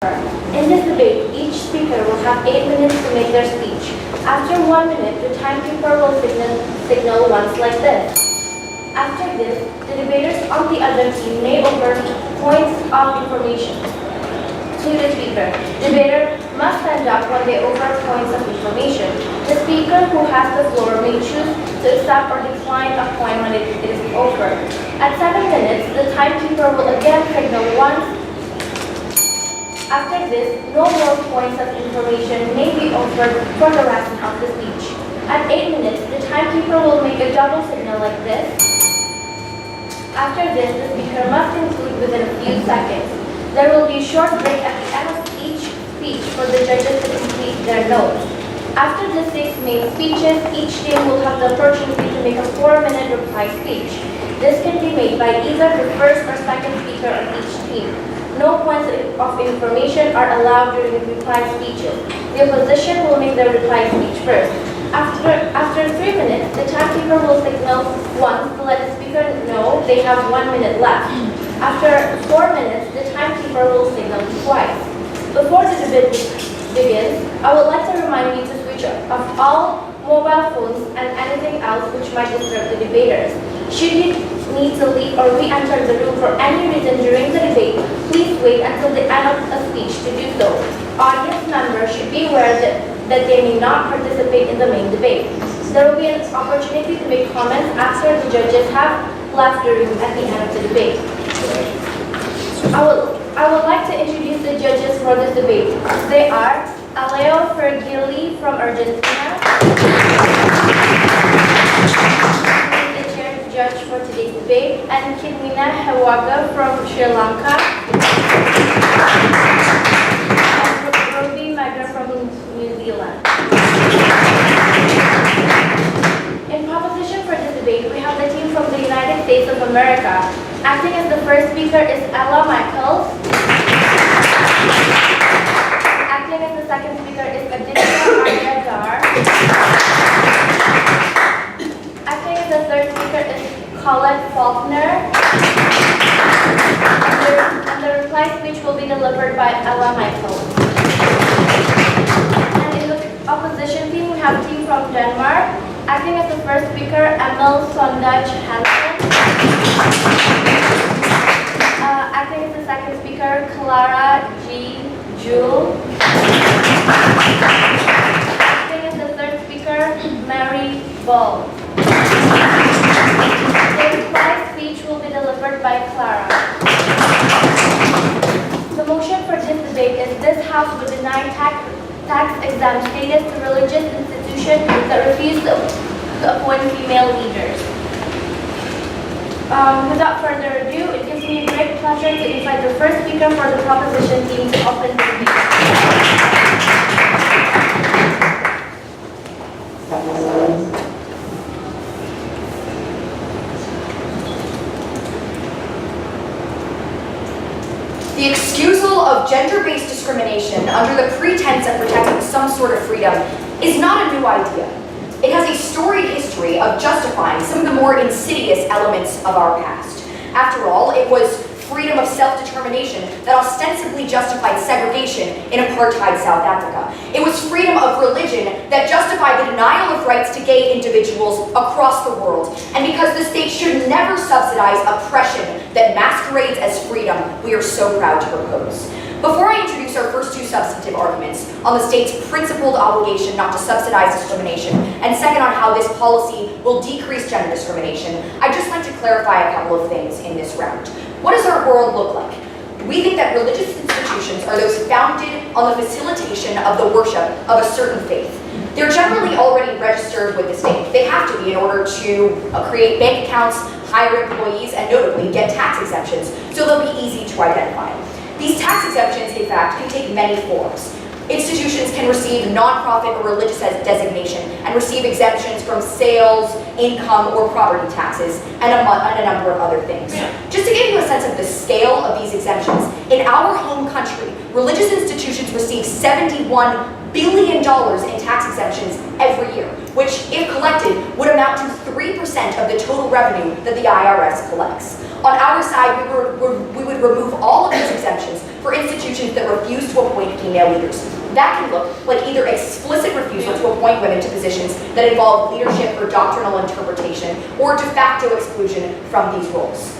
In this debate, each speaker will have 8 minutes to make their speech. After 1 minute, the timekeeper will signal once like this. After this, the debaters on the other team may offer points of information to the speaker. The debater must stand up when they offer points of information. The speaker who has the floor may choose to accept or decline a point when it is offered. At 7 minutes, the timekeeper will again signal once. After this, no more points of information may be offered for the rest of the speech. At 8 minutes, the timekeeper will make a double signal like this. After this, the speaker must conclude within a few seconds. There will be a short break at the end of each speech for the judges to complete their notes. After the 6 main speeches, each team will have the opportunity to make a 4-minute reply speech. This can be made by either the first or second speaker of each team. No points of information are allowed during the reply speeches. The opposition will make their reply speech first. After 3 minutes, the timekeeper will signal once to let the speaker know they have 1 minute left. After 4 minutes, the timekeeper will signal twice. Before the debate begins, I would like to remind you to switch off all mobile phones and anything else which might disturb the debaters. Should you need to leave or re-enter the room for any reason during the debate, please wait until the end of a speech to do so. Audience members should be aware that they may not participate in the main debate. There will be an opportunity to make comments after the judges have left the room at the end of the debate. I would like to introduce the judges for this debate. They are Aleo Fergili from Argentina, judge for today's debate, and Kidmina Hewaga from Sri Lanka, and Robi Magra from New Zealand. In proposition for this debate, we have the team from the United States of America. Acting as the first speaker is Ella Michaels. Acting as the second speaker is Aditya Arya Dar. Acting as the third speaker is Colette Faulkner. And the reply speech will be delivered by Ella Michaels. And in the opposition team, we have a team from Denmark. Acting as the first speaker, Emil Sondage Hansen. Acting as the second speaker, Clara G. Jewell. Acting as the third speaker, Mary Ball. The reply speech will be delivered by Clara. The motion for this debate is this House would deny tax-exempt status to religious institutions that refuse to appoint female leaders. Without further ado, it gives me a great pleasure to invite the first speaker for the proposition team to open the debate. The excusal of gender-based discrimination under the pretense of protecting some sort of freedom is not a new idea. It has a storied history of justifying some of the more insidious elements of our past. After all, it was freedom of self-determination that ostensibly justified segregation in apartheid South Africa. It was freedom of religion that justified the denial of rights to gay individuals across the world. And because the state should never subsidize oppression that masquerades as freedom, we are so proud to propose. Before I introduce our first two substantive arguments on the state's principled obligation not to subsidize discrimination, and second on how this policy will decrease gender discrimination, I'd just like to clarify a couple of things in this round. What does our world look like? We think that religious institutions are those founded on the facilitation of the worship of a certain faith. They're generally already registered with the state. They have to be in order to create bank accounts, hire employees, and notably get tax exemptions, so they'll be easy to identify. These tax exemptions, in fact, can take many forms. Institutions can receive nonprofit or religious designation and receive exemptions from sales, income, or property taxes, and a number of other things. Just to give you a sense of the scale of these exemptions, in our home country, religious institutions receive $71 billion in tax exemptions every year, which, if collected, would amount to 3% of the total revenue that the IRS collects. On our side, we would remove all of these exemptions for institutions that refuse to appoint female leaders. That can look like either explicit refusal to appoint women to positions that involve leadership or doctrinal interpretation, or de facto exclusion from these roles.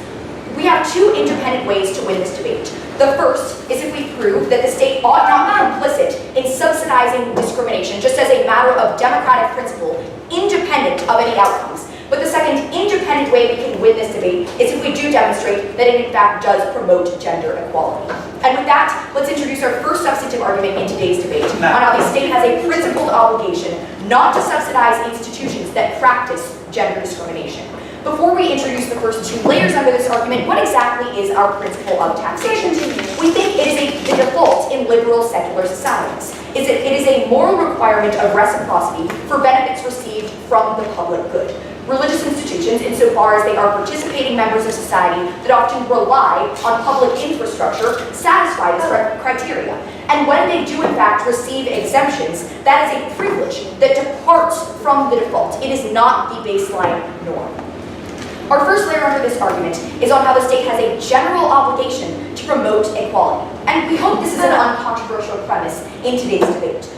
We have two independent ways to win this debate. The first is if we prove that the state ought not be complicit in subsidizing discrimination, just as a matter of democratic principle, independent of any outcomes. But the second independent way we can win this debate is if we do demonstrate that it in fact does promote gender equality. And with that, let's introduce our first substantive argument in today's debate on how the state has a principled obligation not to subsidize institutions that practice gender discrimination. Before we introduce the first two layers under this argument, what exactly is our principle of taxation? We think it is the default in liberal secular societies. It is a moral requirement of reciprocity for benefits received from the public good. Religious institutions, insofar as they are participating members of society that often rely on public infrastructure, satisfy this criteria. And when they do in fact receive exemptions, that is a privilege that departs from the default. It is not the baseline norm. Our first layer under this argument is on how the state has a general obligation to promote equality. And we hope this is an uncontroversial premise in today's debate.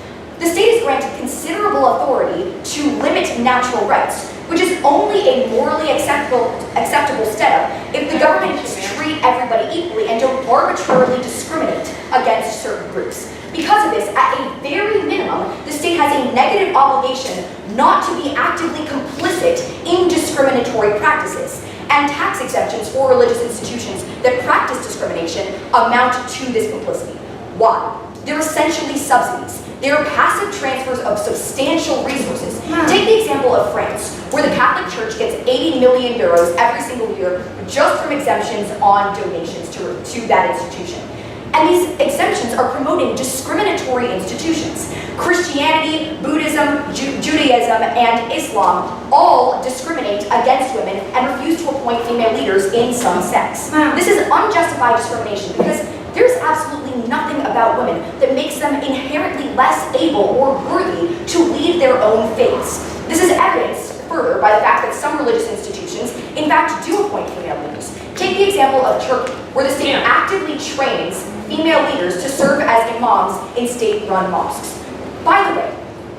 The state is granted considerable authority to limit natural rights, which is only a morally acceptable setup if the government treat everybody equally and don't arbitrarily discriminate against certain groups. Because of this, at a very minimum, the state has a negative obligation not to be actively complicit in discriminatory practices. And tax exemptions for religious institutions that practice discrimination amount to this complicity. Why? They're essentially subsidies. They're passive transfers of substantial resources. Take the example of France, where the Catholic Church gets 80 million euros every single year just from exemptions on donations to that institution. And these exemptions are promoting discriminatory institutions. Christianity, Buddhism, Judaism, and Islam all discriminate against women and refuse to appoint female leaders in some sects. This is unjustified discrimination because there's absolutely nothing about women that makes them inherently less able or worthy to lead their own faiths. This is evidenced further by the fact that some religious institutions in fact do appoint female leaders. Take the example of Turkey, where the state actively trains female leaders to serve as imams in state-run mosques. By the way,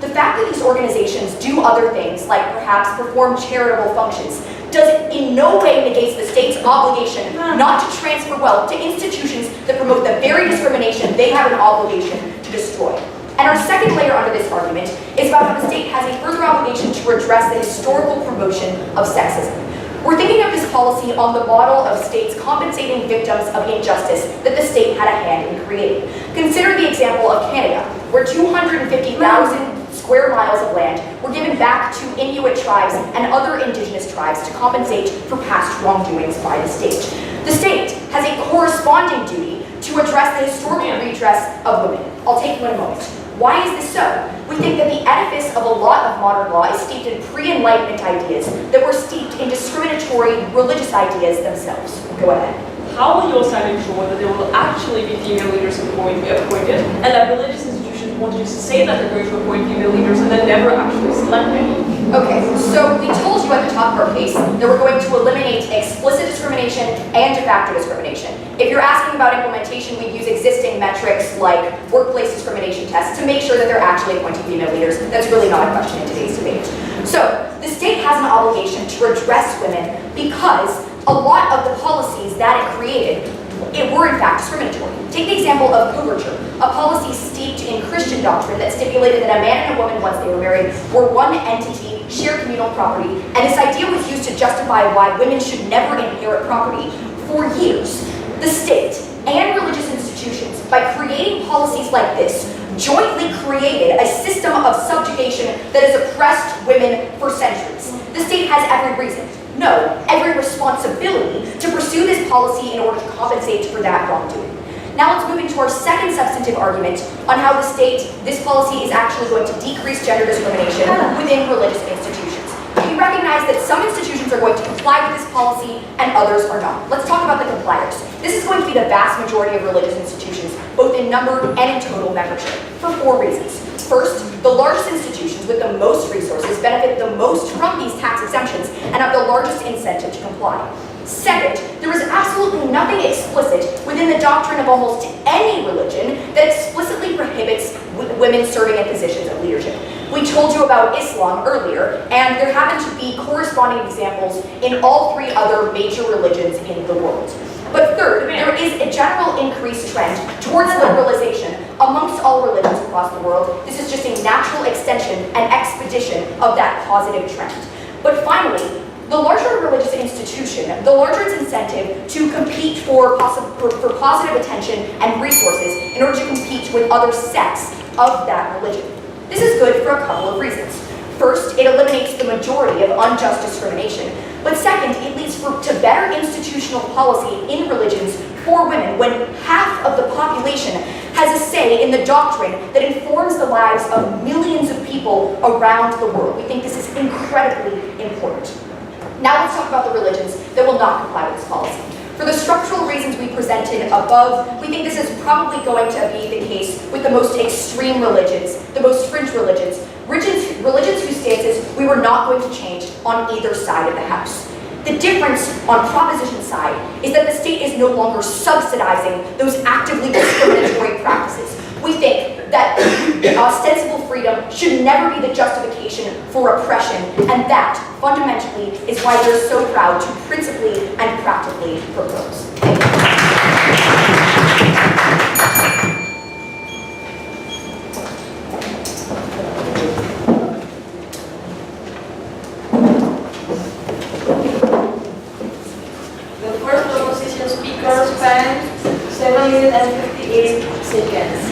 the fact that these organizations do other things, like perhaps perform charitable functions, does in no way negates the state's obligation not to transfer wealth to institutions that promote the very discrimination they have an obligation to destroy. And our second layer under this argument is about how the state has a further obligation to redress the historical promotion of sexism. We're thinking of this policy on the model of states compensating victims of injustice that the state had a hand in creating. Consider the example of Canada, where 250,000 square miles of land were given back to Inuit tribes and other indigenous tribes to compensate for past wrongdoings by the state. The state has a corresponding duty to address the historical redress of women. I'll take you in a moment. Why is this so? We think that the edifice of a lot of modern law is steeped in pre-Enlightenment ideas that were steeped in discriminatory religious ideas themselves. Go ahead. How will your side ensure that there will actually be female leaders appointed, and that religious institutions won't just say that they're going to appoint female leaders and then never actually select any? Okay, so we told you at the top of our case that we're going to eliminate explicit discrimination and de facto discrimination. If you're asking about implementation, we'd use existing metrics like workplace discrimination tests to make sure that they're actually appointing female leaders. That's really not a question in today's debate. So the state has an obligation to redress women because a lot of the policies that it created were in fact discriminatory. Take the example of coverture, a policy steeped in Christian doctrine that stipulated that a man and a woman, once they were married, were one entity, share communal property, and this idea was used to justify why women should never inherit property for years. The state and religious institutions, by creating policies like this, jointly created a system of subjugation that has oppressed women for centuries. The state has every reason, no, every responsibility to pursue this policy in order to compensate for that wrongdoing. Now let's move into our second substantive argument on how this policy is actually going to decrease gender discrimination within religious institutions. We recognize that some institutions are going to comply with this policy and others are not. Let's talk about the compliers. This is going to be the vast majority of religious institutions, both in number and in total membership, for 4 reasons. First, the largest institutions with the most resources benefit the most from these tax exemptions and have the largest incentive to comply. Second, there is absolutely absolutely nothing explicit within the doctrine of almost any religion that explicitly prohibits women serving in positions of leadership. We told you about Islam earlier, and there happen to be corresponding examples in all three other major religions in the world. But third, there is a general increased trend towards liberalization amongst all religions across the world. This is just a natural extension and expedition of that positive trend. But finally, the larger a religious institution, the larger its incentive to compete for positive attention and resources in order to compete with other sects of that religion. This is good for a couple of reasons. First, it eliminates the majority of unjust discrimination. But second, it leads to better institutional policy in religions for women when half of the population has a say in the doctrine that informs the lives of millions of people around the world. We think this is incredibly important. Now let's talk about the religions that will not comply with this policy. For the structural reasons we presented above, we think this is probably going to be the case with the most extreme religions, the most fringe religions whose stances we were not going to change on either side of the house. The difference on proposition side is that the state is no longer subsidizing those actively discriminatory practices. We think that ostensible freedom should never be the justification for oppression, and that, fundamentally, is why we're so proud to principally and practically propose. Thank you. The first proposition speaker spent 7 minutes and 58 seconds.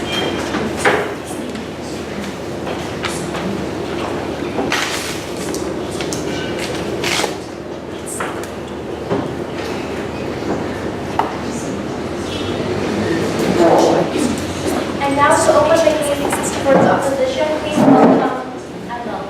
And now to open the case for the opposition, please welcome Adel.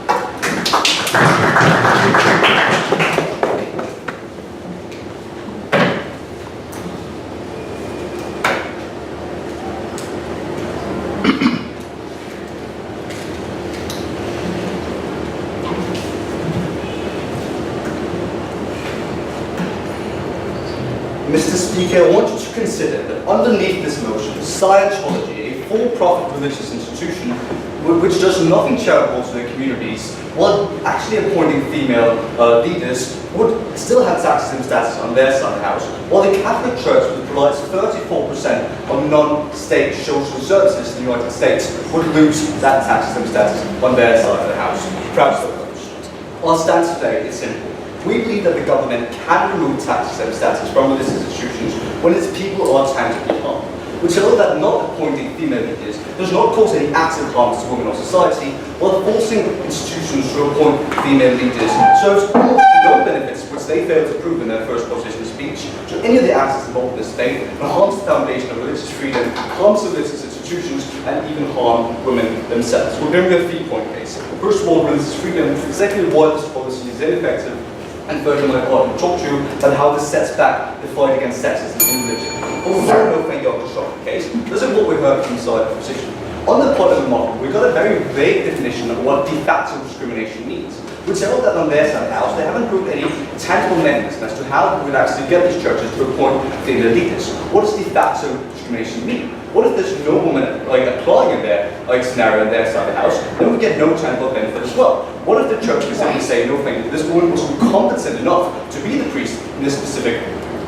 Mr. Speaker, I want you to consider that underneath this motion, Scientology, a for-profit religious institution which does nothing charitable to their communities, while actually appointing female leaders, would still have tax system status on their side of the house, while the Catholic Church, which provides 34% of non-state social services in the United States, would lose that tax system status on their side of the house. Proud to oppose. Our stance today is simple. We believe that the government can remove tax exempt status from religious institutions when its people are tangibly harmed. We show that not appointing female leaders does not cause any active harm to women or society, while forcing institutions to appoint female leaders serves no benefits which they fail to prove in their first proposition speech to any of the actors involved in the state, and harms the foundation of religious freedom, harms the religious institutions, and even harm women themselves. We're doing a 3-point case. First of all, religious freedom. Secondly, why this policy is ineffective. And further, my part will talk to you about how this sets back the fight against sexism in religion. But we won't know thank you after the case. This is what we heard from side opposition. On the part of the model, we've got a very vague definition of what de facto discrimination means. We tell that on their side of the house, they haven't proved any tangible mechanism as to how we would actually get these churches to appoint female leaders. What does de facto discrimination mean? What if there's no woman applying in their scenario on their side of the house? Then we get no tangible benefit as well. What if the church was simply say, no thank you, this woman was competent enough to be the priest in this specific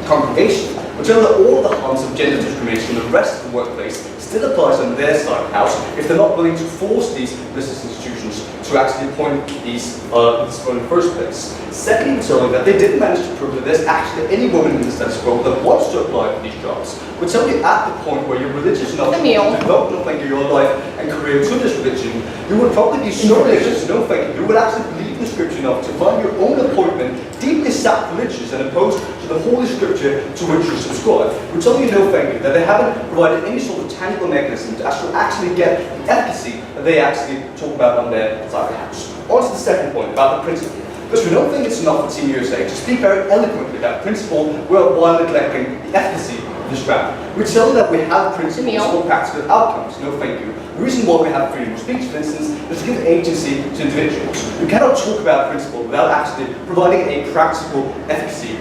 congregation? But tell that all the harms of gender discrimination in the rest of the workplace still applies on their side of the house if they're not willing to force these business institutions to actually appoint these in the first place. Secondly, telling that they didn't manage to prove that there's actually any woman in the status quo that wants to apply for these jobs. We're telling you at the point where you're religious enough to devote no thank you your life and career to this religion, you would probably be so religious, no thank you, you would actually believe the scripture enough to find your own appointment deeply sacrilegious and opposed to the holy scripture to which you subscribe. We're telling you no thank you, that they haven't provided any sort of tangible mechanism to actually get the efficacy that they actually talk about on their side of the house. On to the second point about the principle. Because we don't think it's enough for Team USA to speak very eloquently about principle while neglecting the efficacy of this round. We tell them that we have principles for practical outcomes. No thank you. The reason why we have freedom of speech, for instance, is to give agency to individuals. You cannot talk about principle without actually providing a practical efficacy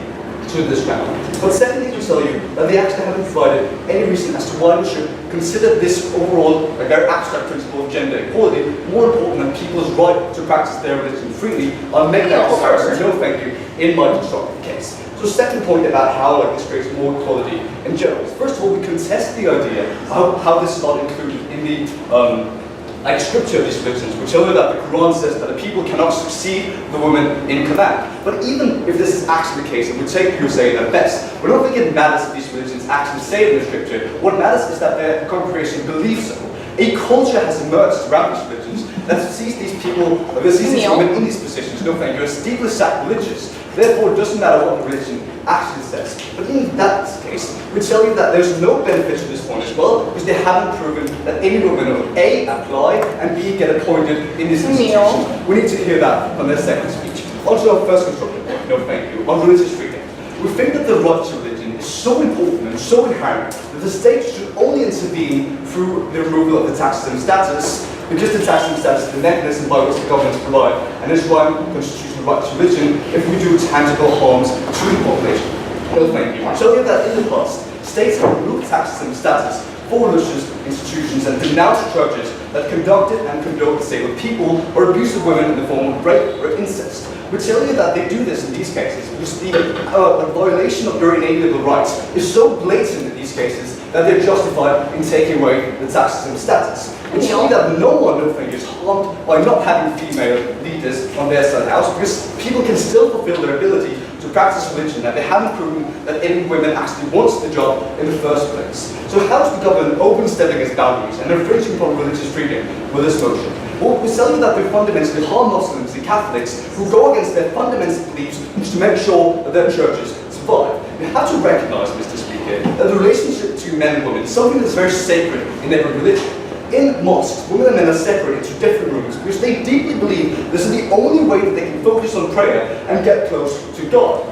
to to this ground. But secondly, we tell you that they actually haven't provided any reason as to why we should consider this overall, like very abstract principle of gender equality, more important than people's right to practice their religion freely. I'll make that comparison, no thank you, in my constructive case. So second point about how this creates more equality in general. First of all, we contest the idea of how this is not included in the scripture of these religions, which tell you that the Quran says that the people cannot succeed the woman in command. But even if this is actually the case, and we take you saying their best, we don't think it matters if these religions actually say it in the scripture. What matters is that their congregation believes so. A culture has emerged around these religions that sees these people, that sees these women in these positions, no thank you, as deeply sacrilegious. Therefore, it doesn't matter what the religion actually says. But in that case, we tell you that there's no benefit to this point as well, because they haven't proven that any women will A, apply, and B, get appointed in this institution. We need to hear that from their second speech. Also, our first constructive point, no thank you, on religious freedom. We think that the right to religion is so important and so inherent that the state should only intervene through the removal of the tax system status, because the tax system status is the mechanism by which the governments provide an enshrined constitutional right to religion if we do tangible harms to the population. No thank you. I tell you that in the past, states have removed tax system status for religious institutions and denounced churches that conducted and condoned the sale of people or abuse of women in the form of rape or incest. We tell you that they do this in these cases because the violation of their inalienable rights is so blatant in these cases that they're justified in taking away the tax system status. We tell you that no one, no thing, is harmed by not having female leaders on their side of the house because people can still fulfill their ability to practice religion and they haven't proven that any women actually wants the job in the first place. So how does the government overstepping its boundaries and infringing upon religious freedom with this motion? Well, we tell you that they fundamentally harm Muslims and Catholics who go against their fundamental beliefs to make sure that their churches survive. You have to recognize, Mr. Speaker, that the relationship between men and women is something that's very sacred in every religion. In mosques, women and men are separated to different rooms because they deeply believe this is the only way that they can focus on prayer and get close to God.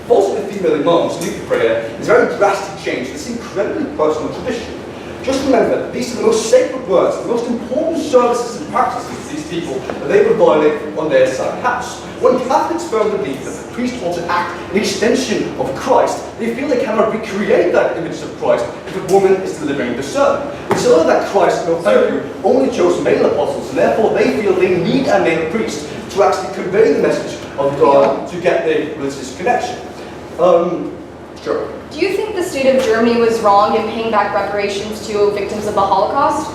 Forcing the female imams to lead the prayer is a very drastic change in this incredibly personal tradition. Just remember that these are the most sacred words, the most important services and practices of these people that they will violate on their side of the house. When Catholics firmly believe that the priest wants to act an extension of Christ, they feel they cannot recreate that image of Christ if a woman is delivering the sermon. It's so that Christ, no thank you, only chose male apostles, and therefore they feel they need a male priest to actually convey the message of God to get the religious connection. Sure. Do you think the state of Germany was wrong in paying back reparations to victims of the Holocaust?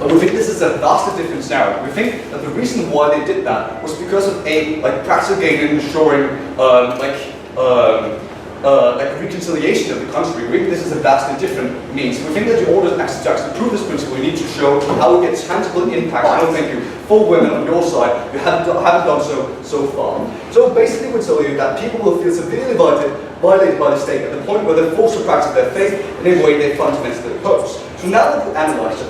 We think this is a vastly different scenario. We think that the reason why they did that was because of a practical gain in ensuring reconciliation of the country. We think this is a vastly different means. We think that in order to actually prove this principle, you need to show how it gets tangible impact. I don't think you, for women on your side, you haven't done so far. So basically, we tell you that people will feel severely violated by the state at the point where they're forced to practice their faith in a way they fundamentally oppose. So now that we've analysed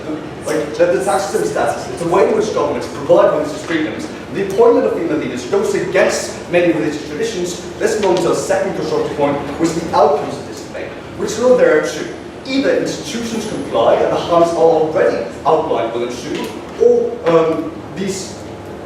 that the tax system status is the way in which governments provide religious freedoms, the appointment of female leaders goes against many religious traditions. Let's move on to a second constructive point, which is the outcomes of this debate, which are there too. Either institutions comply and the harms are already outlined will ensue, or these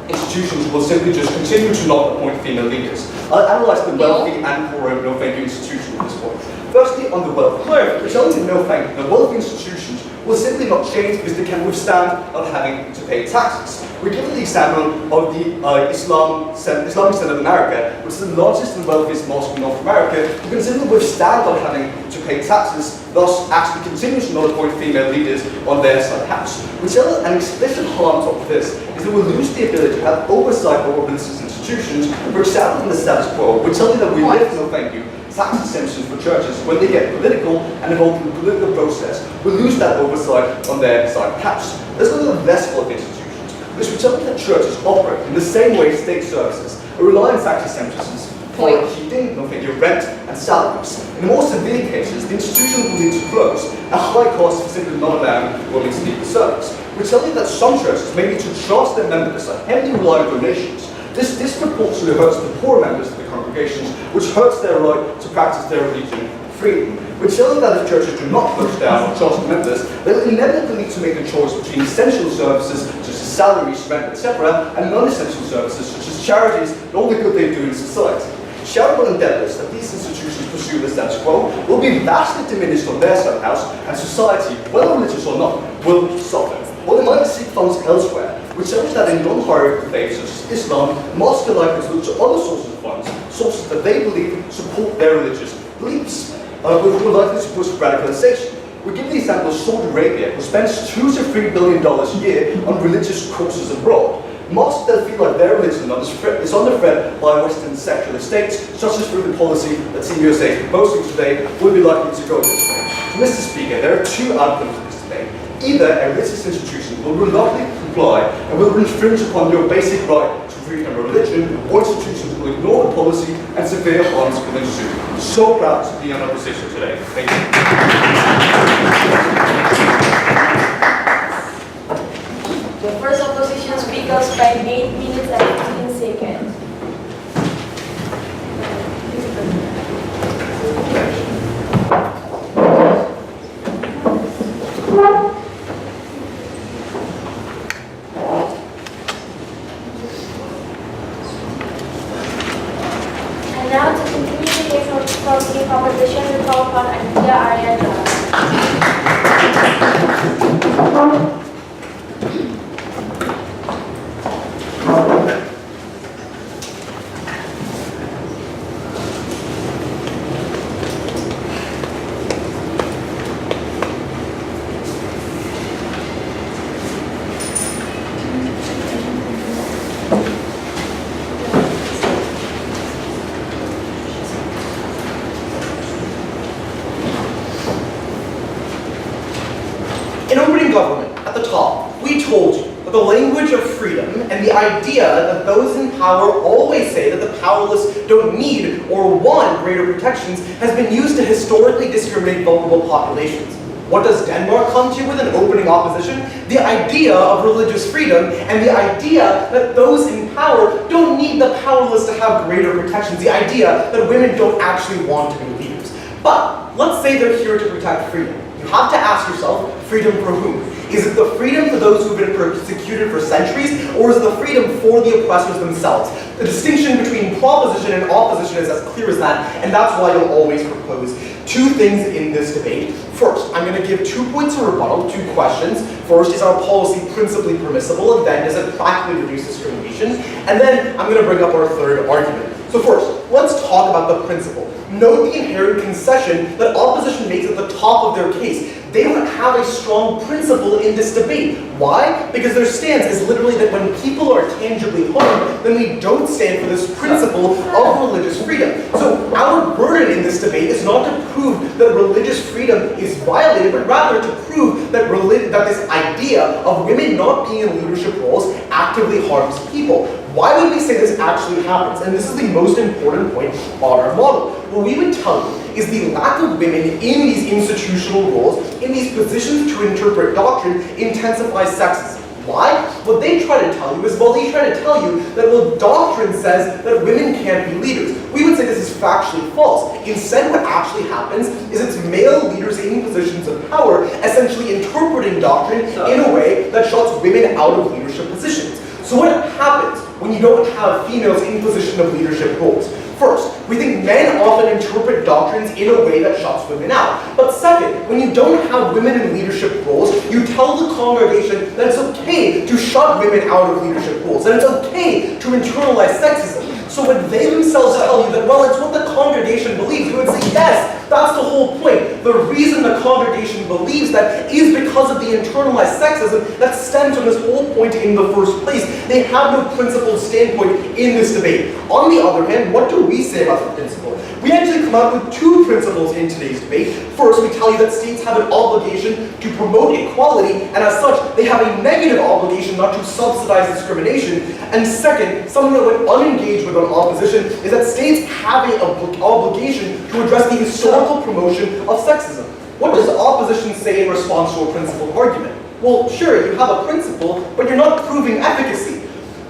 institutions will simply just continue to not appoint female leaders. I'll analyse the wealthy and poor no thank you institution at this point. Firstly, on the wealthy, which only no thank you, the wealthy institutions will simply not change because they can withstand not having to pay taxes. We give the example of the Islamic Center of America, which is the largest and wealthiest mosque in North America, who can simply withstand not having to pay taxes, thus actually continue to not appoint female leaders on their side of the house. We tell an explicit harm of this is that we'll lose the ability to have oversight over religious institutions, for example in the status quo. We tell you that we live, no thank you, tax exemptions for churches when they get political and involved in the political process. We lose that oversight on their side of the house. There's a little less of institutions, which we tell you that churches operate in the same way state services, a reliance tax exemptions for heating, no thank you, rent and salaries. In the more severe cases, the institution will need to close at high cost for simply not allowing women to lead the service. We tell you that some churches may need to charge their members a heavily reliant donations. This disproportionately hurts the poor members of the congregations, which hurts their right to practice their religion freely. We tell you that if churches do not close down or charge the members, they will inevitably need to make a choice between essential services such as salaries, rent, etc., and non-essential services such as charities and all the good they do in society. charitable endeavours that these institutions pursue the status quo will be vastly diminished on their side house, and society, whether religious or not, will suffer. Or they might seek funds elsewhere, which shows that in non-hierarchical faiths such as Islam, mosques are likely to look to other sources of funds, sources that they believe support their religious beliefs, who are likely to push radicalization. We give the example of Saudi Arabia, who spends $2 to $3 billion a year on religious courses abroad. Mosques that feel like their religion is under threat by Western secular states, such as through the policy that Team USA is proposing today, would be likely to go this way. Mr. Speaker, there are two outcomes of this debate. Either a religious institution will reluctantly comply and will infringe upon your basic right to freedom of religion, or institutions will ignore the policy and severe harms will ensue. So proud to be on our position today. Thank you. The first opposition speaker spent 8 minutes and 15 seconds. And now to continue the case of the proposition, we call upon Anita Arya. In opening government, at the top, we told you that the language of freedom and the idea that those in power always say that the powerless don't need or want greater protections has been used to historically discriminate vulnerable populations. What does Denmark come to with an opening opposition? The idea of religious freedom and the idea that those in power don't need the powerless to have greater protections. The idea that women don't actually want to be leaders. But let's say they're here to protect freedom. You have to ask yourself, freedom for whom? Is it the freedom for those who've been persecuted for centuries, or is it the freedom for the oppressors themselves? The distinction between proposition and opposition is as clear as that, and that's why you'll always propose two things in this debate. First, I'm going to give 2 points of rebuttal, 2 questions. First, is our policy principally permissible, and then does it practically reduce discrimination? And then I'm going to bring up our third argument. So first, let's talk about the principle. Note the inherent concession that opposition makes at the top of their case. They don't have a strong principle in this debate. Why? Because their stance is literally that when people are tangibly harmed, then we don't stand for this principle of religious freedom. So our burden in this debate is not to prove that religious freedom is violated, but rather to prove that this idea of women not being in leadership roles actively harms people. Why would we say this actually happens? And this is the most important point on our model. What we would tell you is the lack of women in these institutional roles, in these positions to interpret doctrine, intensifies sexism. Why? What they try to tell you is, well, they try to tell you that, well, doctrine says that women can't be leaders. We would say this is factually false. Instead, what actually happens is it's male leaders in positions of power essentially interpreting doctrine in a way that shuts women out of leadership positions. So what happens when you don't have females in position of leadership roles? First, we think men often interpret doctrines in a way that shuts women out. But second, when you don't have women in leadership roles, you tell the congregation that it's okay to shut women out of leadership roles, that it's okay to internalize sexism. So when they themselves tell you that, well, it's what the congregation believes, you would say, yes, that's the whole point. The reason the congregation believes that is because of the internalized sexism that stems from this whole point in the first place. They have no principled standpoint in this debate. On the other hand, what do we say about the principle? We actually come out with 2 principles in today's debate. First, we tell you that states have an obligation to promote equality, and as such, they have a negative obligation not to subsidize discrimination. And second, something that we're unengaged with on opposition is that states have an obligation to address the historical promotion of sexism. What does opposition say in response to a principled argument? Well, sure, you have a principle, but you're not proving efficacy.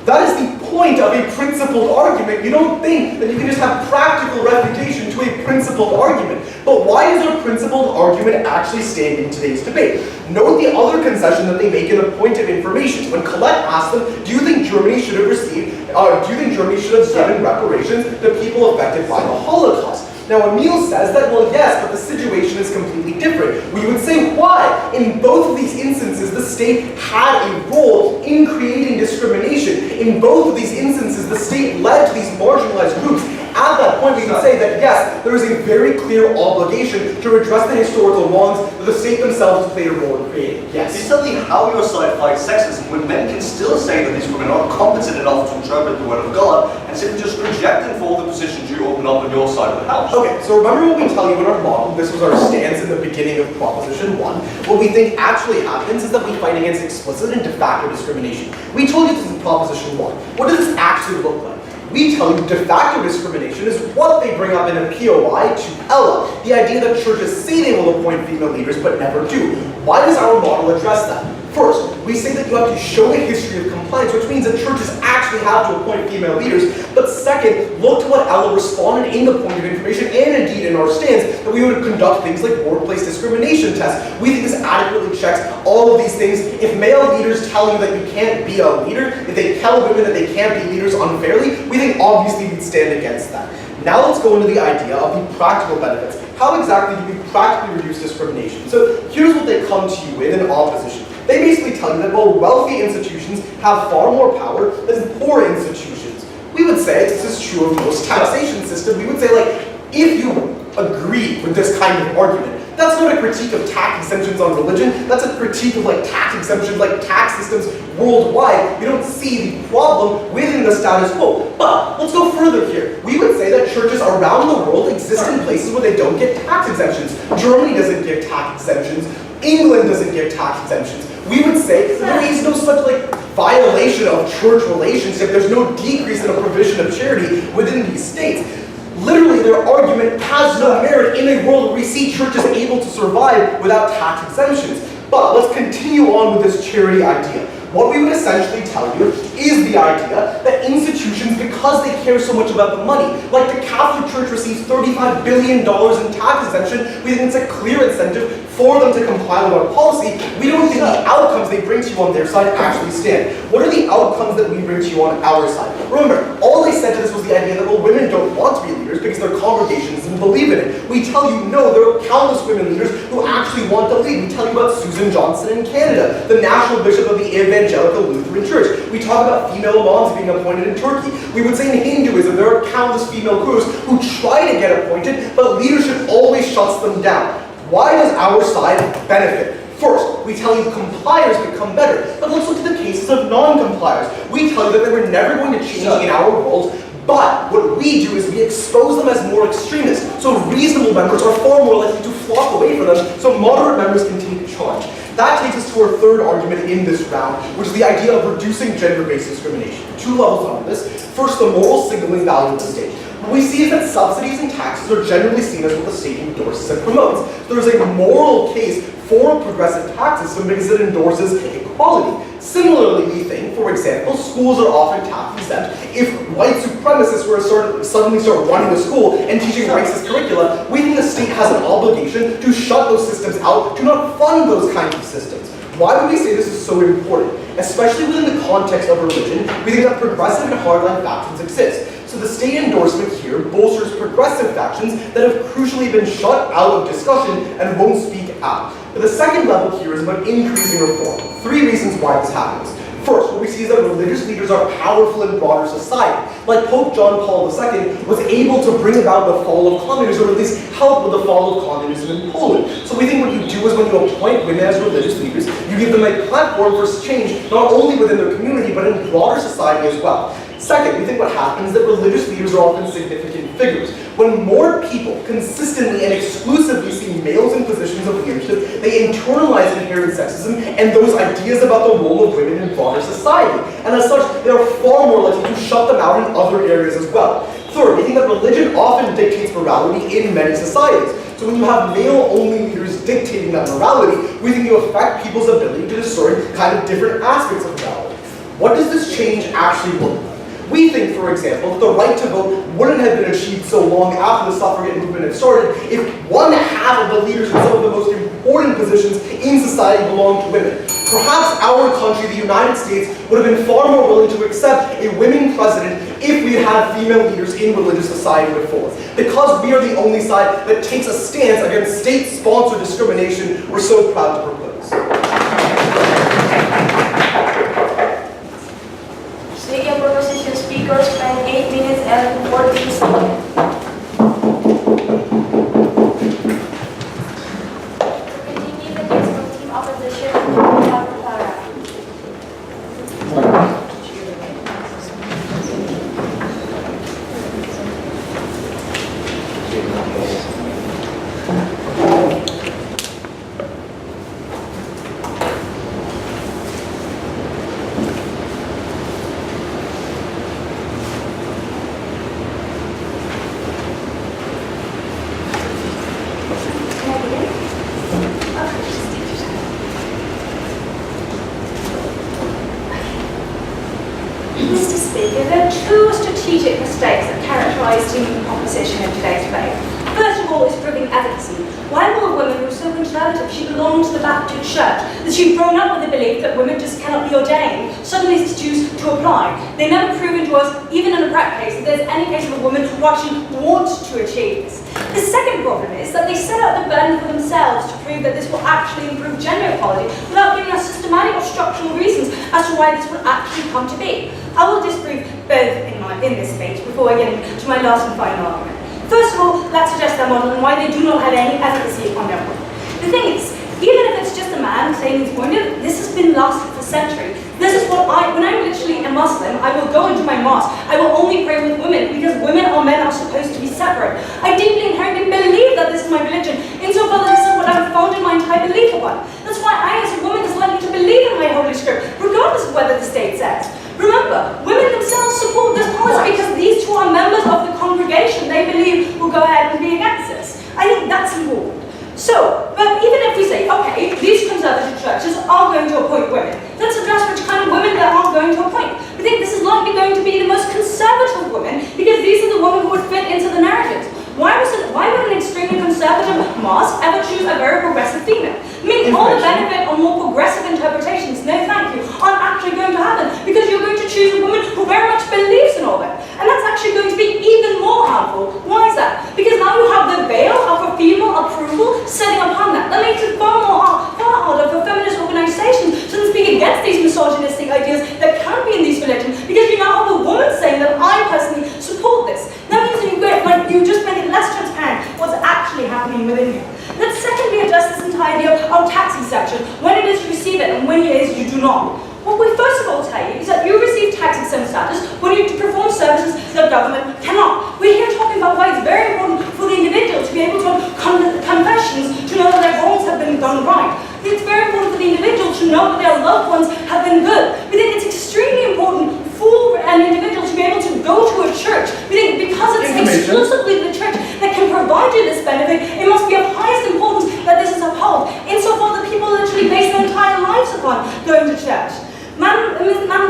That is the point of a principled argument. You don't think that you can just have practical refutation to a principled argument. But why does a principled argument actually stand in today's debate? Note the other concession that they make in the point of information. When Colette asked them, do you think Germany should have received do you think Germany should have given reparations to people affected by the Holocaust? Now, Emile says that, well, yes, but the situation is completely different. We would say, why? In both of these instances, the state had a role in creating discrimination. In both of these instances, the state led to these marginalized groups. At that point, we can say that, yes, there is a very clear obligation to redress the historical wrongs that the state themselves played a role in creating. Yes? Please tell me how your side fights sexism when men can still say that these women are competent enough to interpret the word of God and simply just reject and follow the positions you open up on your side of the house. Okay, so remember what we tell you in our model, this was our stance in the beginning of Proposition 1. What we think actually happens is that we fight against explicit and de facto discrimination. We told you this is Proposition 1. What does this actually look like? We tell you de facto discrimination is what they bring up in a POI to Ella, the idea that churches say they will appoint female leaders but never do. Why does our model address that? First, we say that you have to show a history of compliance, which means that churches actually have to appoint female leaders. But second, look to what Ella responded in the point of information and indeed in our stance that we would conduct things like workplace discrimination tests. We think this adequately checks all of these things. If male leaders tell you that you can't be a leader, if they tell women that they can't be leaders unfairly, we think obviously we'd stand against that. Now let's go into the idea of the practical benefits. How exactly do we practically reduce discrimination? So here's what they come to you with in opposition. They basically tell you that, well, wealthy institutions have far more power than poor institutions. We would say, this is true of most taxation systems, we would say, like, if you agree with this kind of argument, that's not a critique of tax exemptions on religion, that's a critique of like tax exemptions, like tax systems worldwide. We don't see the problem within the status quo. But let's go further here. We would say that churches around the world exist in places where they don't get tax exemptions. Germany doesn't give tax exemptions. England doesn't give tax exemptions. We would say there is no such like violation of church relationship. There's no decrease in a provision of charity within these states. Literally, their argument has no merit in a world where we see churches able to survive without tax exemptions. But let's continue on with this charity idea. What we would essentially tell you is the idea that institutions, because they care so much about the money, like the Catholic Church receives $35 billion in tax exemption, we think it's a clear incentive for them to comply with our policy. We don't think the outcomes they bring to you on their side actually stand. What are the outcomes that we bring to you on our side? Remember, all they said to this was the idea that, well, women don't want to be leaders because their congregations didn't believe in it. We tell you, no, there are countless women leaders who actually want to lead. We tell you about Susan Johnson in Canada, the national bishop of the Evangelical Lutheran Church. We talk about female imams being appointed in Turkey. We would say in Hinduism, there are countless female gurus who try to get appointed, but leadership always shuts them down. Why does our side benefit? First, we tell you compliers become better, but let's look at the cases of non-compliers. We tell you that they were never going to change in our world, but what we do is we expose them as more extremists. So reasonable members are far more likely to flock away from them, so moderate members can take charge. That takes us to our third argument in this round, which is the idea of reducing gender-based discrimination. Two levels on this. First, the moral signaling value of the state. What we see is that subsidies and taxes are generally seen as what the state endorses and promotes. There is a moral case for a progressive tax system because it endorses equality. Similarly, we think, for example, schools are often tax exempt. If white supremacists were to suddenly start running the school and teaching racist curricula, we think the state has an obligation to shut those systems out, to not fund those kinds of systems. Why would we say this is so important? Especially within the context of religion, we think that progressive and hardline factions exist. So the state endorsement here bolsters progressive factions that have crucially been shut out of discussion and won't speak out. But the second level here is about increasing reform. Three reasons why this happens. First, what we see is that religious leaders are powerful in broader society. Like Pope John Paul II was able to bring about the fall of communism, or at least help with the fall of communism in Poland. So we think what you do is when you appoint women as religious leaders, you give them a platform for change, not only within their community, but in broader society as well. Second, we think what happens is that religious leaders are often significant figures. When more people consistently and exclusively see males in positions of leadership, they internalize inherent sexism and those ideas about the role of women in broader society. And as such, they are far more likely to shut them out in other areas as well. Third, we think that religion often dictates morality in many societies. So when you have male-only leaders dictating that morality, we think you affect people's ability to discern kind of different aspects of morality. What does this change actually look like? We think, for example, that the right to vote wouldn't have been achieved so long after the suffragette movement had started if 1/2 of the leaders in some of the most important positions in society belonged to women. Perhaps our country, the United States, would have been far more willing to accept a women president if we had female leaders in religious society before. Because we are the only side that takes a stance against state-sponsored discrimination, we're so proud to propose. Second proposition speakers spend 8 minutes and 14 seconds. To continue the case from team opposition, Dr. Clara. Mr. Speaker, there are two strategic mistakes that characterise team opposition in today's debate. First of all is proving efficacy. Why will a woman who's so conservative, she belongs to the Baptist Church, that she's grown up with the belief that women just cannot be ordained, suddenly choose to apply? They never proven to us, even in a prep case, that there's any case of a woman who actually wants to achieve this. The second problem is that they set out the burden for themselves to prove that this will actually improve gender equality without giving us systematic or structural reasons as to why this will actually come to be. I will disprove both in this speech before I get into my last and final argument. First of all, let's address their model and why they do not have any efficacy on their point. The thing is, even if it's just a man saying he's born, this has been lasting for centuries. This is what when I'm literally a Muslim, I will go into my mosque. I will only pray with women because women or men are supposed to be separate. I deeply inherently believe that this is my religion, insofar that this is what I've founded my entire belief upon. That's why I, as a woman, is likely to believe in my holy script, regardless of whether the state says. Remember, women themselves support this policy because these two are members of the congregation they believe will go ahead and be against this. I think that's important. So, but even if we say, okay, these conservative churches are going to appoint women, let's address which kind of women they are going to appoint. We think this is likely going to be the most conservative women because these are the women who would fit into the narratives. Why would an extremely conservative mosque ever choose a very progressive female? I mean, all the benefit or more progressive interpretations, no thank you, aren't actually going to happen because you're going to choose a woman who very much believes in all that. And that's actually going to be even more harmful. Why is that? Because now you have the veil of a female approval setting upon that. That makes it far harder for feminist organizations to speak against these misogynistic ideas that can be in these religions because you now have a woman saying that I personally support this. That means that you just make it less transparent what's actually happening within you. Let's secondly address this entire idea of tax exemption, when it is you receive it and when it is you do not. What we first of all tell you is that you receive tax exempt status when you perform services that government cannot. We're here talking about why it's very important for the individual to be able to have confessions to know that their wrongs have been done right. It's very important for the individual to know that their loved ones have been good. We think it's extremely important for an individual to be able to go to a church. We think because it's exclusively the church that can provide you this benefit, it must be of highest importance that this is upheld. Insofar that people literally base their entire lives upon going to church.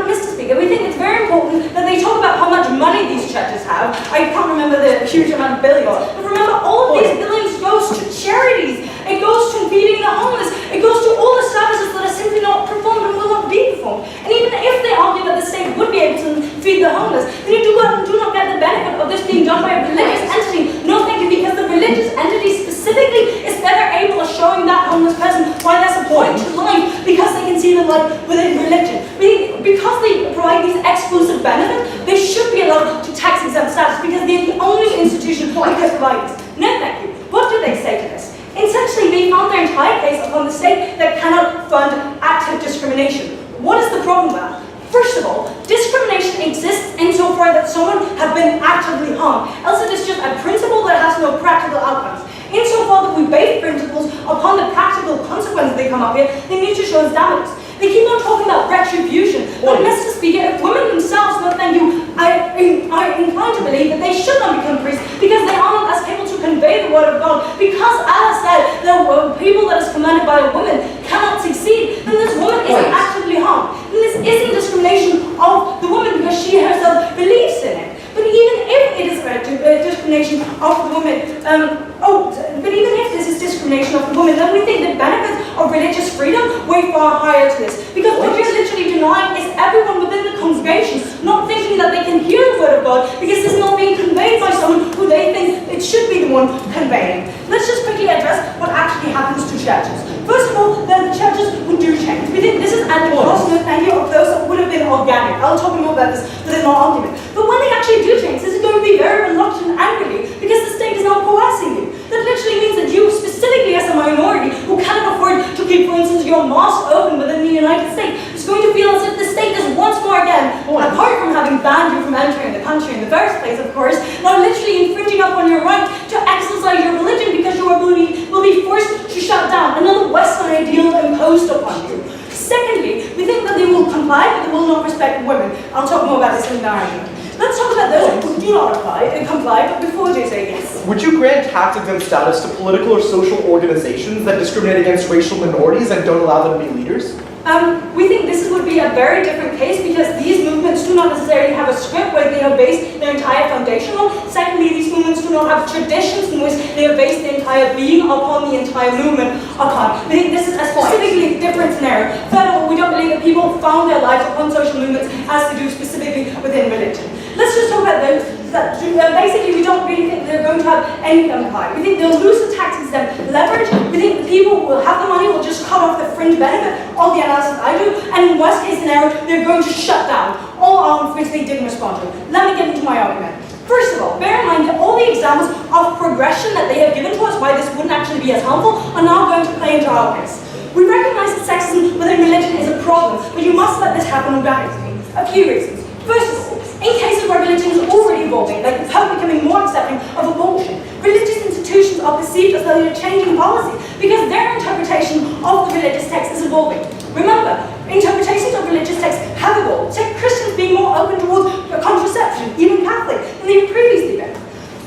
Mr. Speaker, we think it's very important that they talk about how much money these churches have. I can't remember the huge amount of billions. But remember, all of these billions goes to charities. It goes to feeding the homeless. It goes to all the services that are simply not performed and will not be performed. And even if they argue that the state would be able to feed the homeless, then you do not get the benefit of this being done by a religious entity. No, thank you, because the religious entity specifically is better able of showing that homeless person why there's a point to life because they can see the light within religion. Because they provide these exclusive benefits, they should be allowed to tax exempt status because they're the only institution who can provide this. No, thank you. What do they say to this? Essentially, they found their entire case upon the state that cannot fund active discrimination. What is the problem with that? First of all, discrimination exists insofar that someone has been actively harmed, else it is just a principle that has no practical outcomes. Insofar that we base principles upon the practical consequences they come up with, they need to show us damages. They keep on talking about retribution, but Mr. Speaker, if women themselves, no thank you, are inclined to believe that they should not become priests because they are not as able to convey the word of God, because as I said, the people that is commanded by a woman cannot succeed, then this woman isn't actively harmed. And this isn't discrimination of the woman because she herself believes But even if this is discrimination of the woman, then we think the benefits of religious freedom weigh far higher to this. Because what you're literally denying is everyone within the congregation not thinking that they can hear the word of God because it's not being conveyed by someone who they think it should be the one conveying. Let's just quickly address what actually happens to churches. First of all, the churches would do change. We think this is at the cost of any of those that would have been organic. I'll talk more about this within my argument. But when they actually do change, this is going to be very reluctant and angrily because the state is not coercing you. That literally means that you, specifically as a minority who cannot afford to keep, for instance, your mosque open within the United States, is going to feel as if the state is once more again, apart from having banned you from entering the country in the first place, of course, now literally infringing upon your right to exercise your religion because you will be forced to shut down another Western ideal imposed upon you. Secondly, we think that they will comply, but they will not respect women. I'll talk more about this in the argument. Let's talk about those who do not comply, but before they say yes. Would you grant tax-exempt status to political or social organizations that discriminate against racial minorities and don't allow them to be leaders? We think this would be a very different case because these movements do not necessarily have a script where they have based their entire foundation on. Secondly, these movements do not have traditions in which they have based their entire being upon the entire movement upon. We think this is a specifically different scenario. Furthermore, we don't believe that people found their lives upon social movements as they do specifically within religion. Let's just talk about those that basically we don't really think they're going to have any impact. We think they'll lose the tax exempt leverage. We think the people who will have the money will just cut off the fringe benefit of the analysis I do, and in worst case scenario, they're going to shut down all arms which they didn't respond to. Let me get into my argument. First of all, bear in mind that all the examples of progression that they have given to us, why this wouldn't actually be as harmful, are now going to play into our case. We recognize that sexism within religion is a problem, but you must let this happen organically. A few reasons. First of all, in cases where religion is already evolving, like the Pope becoming more accepting of abortion, religious institutions are perceived as though they're changing policy because their interpretation of the religious text is evolving. Remember, interpretations of religious texts have evolved. Take Christians being more open towards contraception, even Catholic, than they've previously been.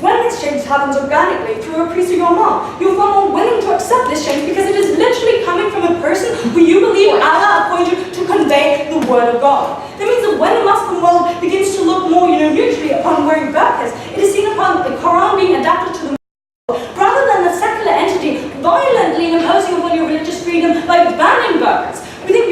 When this change happens organically through a priest or your mom, you're far more willing to accept this change because it is literally coming from a person who you believe Allah appointed to convey the word of God. That means that when the Muslim world begins to look more neutrally upon wearing burqas, it is seen upon the Quran being adapted to the rather than the secular entity violently imposing upon your religious freedom by banning burqas. We think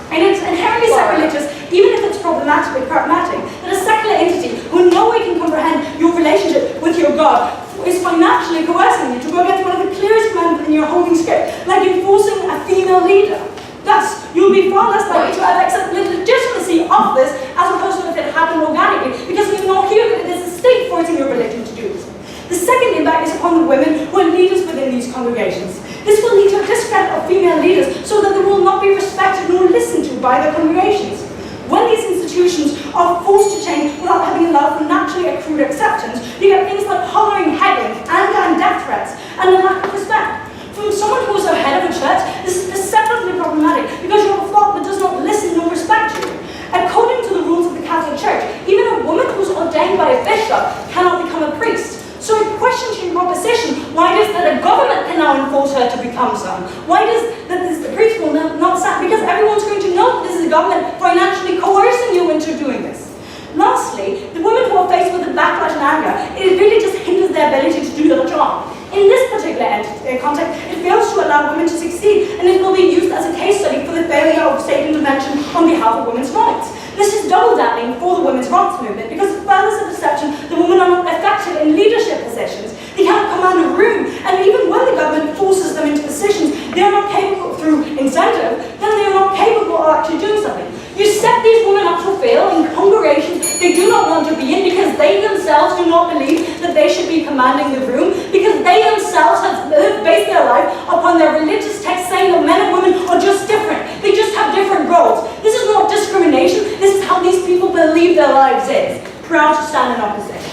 and it's inherently sacrilegious, even if it's pragmatic, that a secular entity who in no way can comprehend your relationship with your God is financially coercing you to go against one of the clearest commandments in your holy script, like enforcing a female leader. Thus, you'll be far less likely to have accept the legitimacy of this as opposed to if it happened organically, because we know here that it is the state forcing your religion to do this. The second impact is upon the women who are leaders within these congregations. This will lead to a discredit of female leaders so that they will not be respected nor listened to by their congregations. When these institutions are forced to change without having allowed for naturally accrued acceptance, you get things like hollering, haggling, anger and death threats, and a lack of respect. From someone who is a head of a church, this is deceptively problematic because you have a flock that does not listen nor respect you. According to the rules of the Catholic Church, even a woman who is ordained by a bishop cannot become a priest. So it questions your proposition, why is it that a government can now enforce her to become some? Why does that the priest will not stand? Because everyone's going to know that this is the government financially coercing you into doing this. Lastly, the women who are faced with the backlash and anger, it really just hinders their ability to do their job. In this particular context, it fails to allow women to succeed, and it will be used as a case study for the failure of state intervention on behalf of women's rights. This is double-dapping for the women's rights movement because it furthers the perception that women are not effective in leadership positions. They can't command a room, and even when the government forces them into positions, they are not capable through incentive, then they are not capable of actually doing something. You set these women up to fail in congregations they do not want to be in because they themselves do not believe that they should be commanding the room, because they themselves have based their life upon their religious text saying that men and women are just different. They just have different roles. This is not discrimination. This is how these people believe their lives is. Proud to stand in opposition.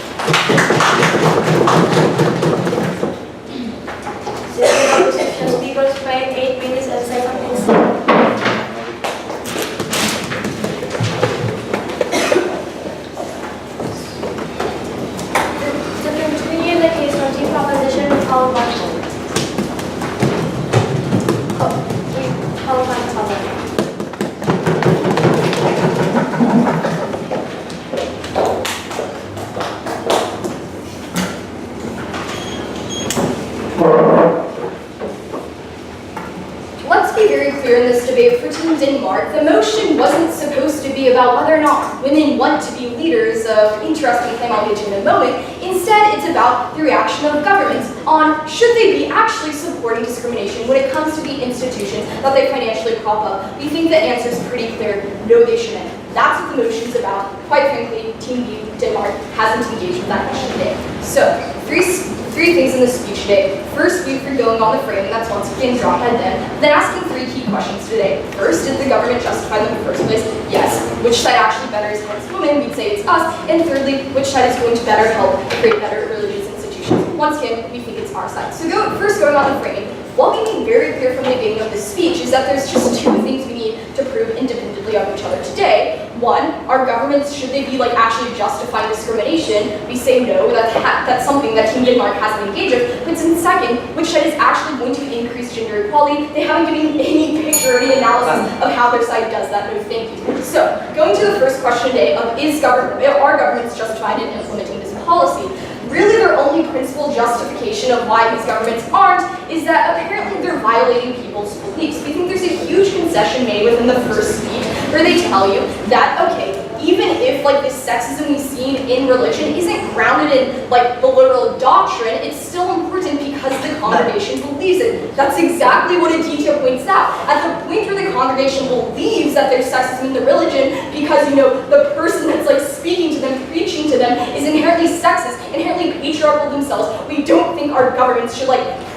Speakers playing 8 minutes and say something. To continue the case for deproposition, we call one vote. We call one color. part, the motion wasn't supposed to be about whether or not women want to be leaders, of interesting claim I'll get to in a moment. Instead, it's about the reaction of governments on should they be actually supporting discrimination when it comes to the institutions that they financially prop up. We think the answer is pretty clear: no, they shouldn't. That's what the motion is about. Quite frankly, Team B, Denmark, hasn't engaged with that question today. So, three things in the speech today. First, we've been going on the frame, and that's once again drop head then asking three key questions today. First, did the government justify them in the first place? Yes. Which side actually betters against women? We'd say it's us. And thirdly, which side is going to better help create better religious institutions? Once again, we think it's our side. So first going on the framing, what we made very clear from the beginning of this speech is that there's just two things we need to prove independently of each other today. One, our governments, should they be actually justifying discrimination? We say no, that's something that Team Denmark hasn't engaged with. But second, which side is actually going to increase gender equality? They haven't given any picture or any analysis of how their side does that. No, thank you. So, going to the first question today of are governments justified in implementing this policy? Really, their only principal justification of why these governments aren't is that apparently they're violating people's beliefs. We think there's a huge concession made within the first speech where they tell you that, okay, even if this sexism we've seen in religion isn't grounded in the literal doctrine, it's still important because the congregation believes it. That's exactly what Adjudication points out. At the point where the congregation believes that there's sexism in the religion because, the person that's speaking to them, preaching to them is inherently sexist, inherently patriarchal themselves, we don't think our governments should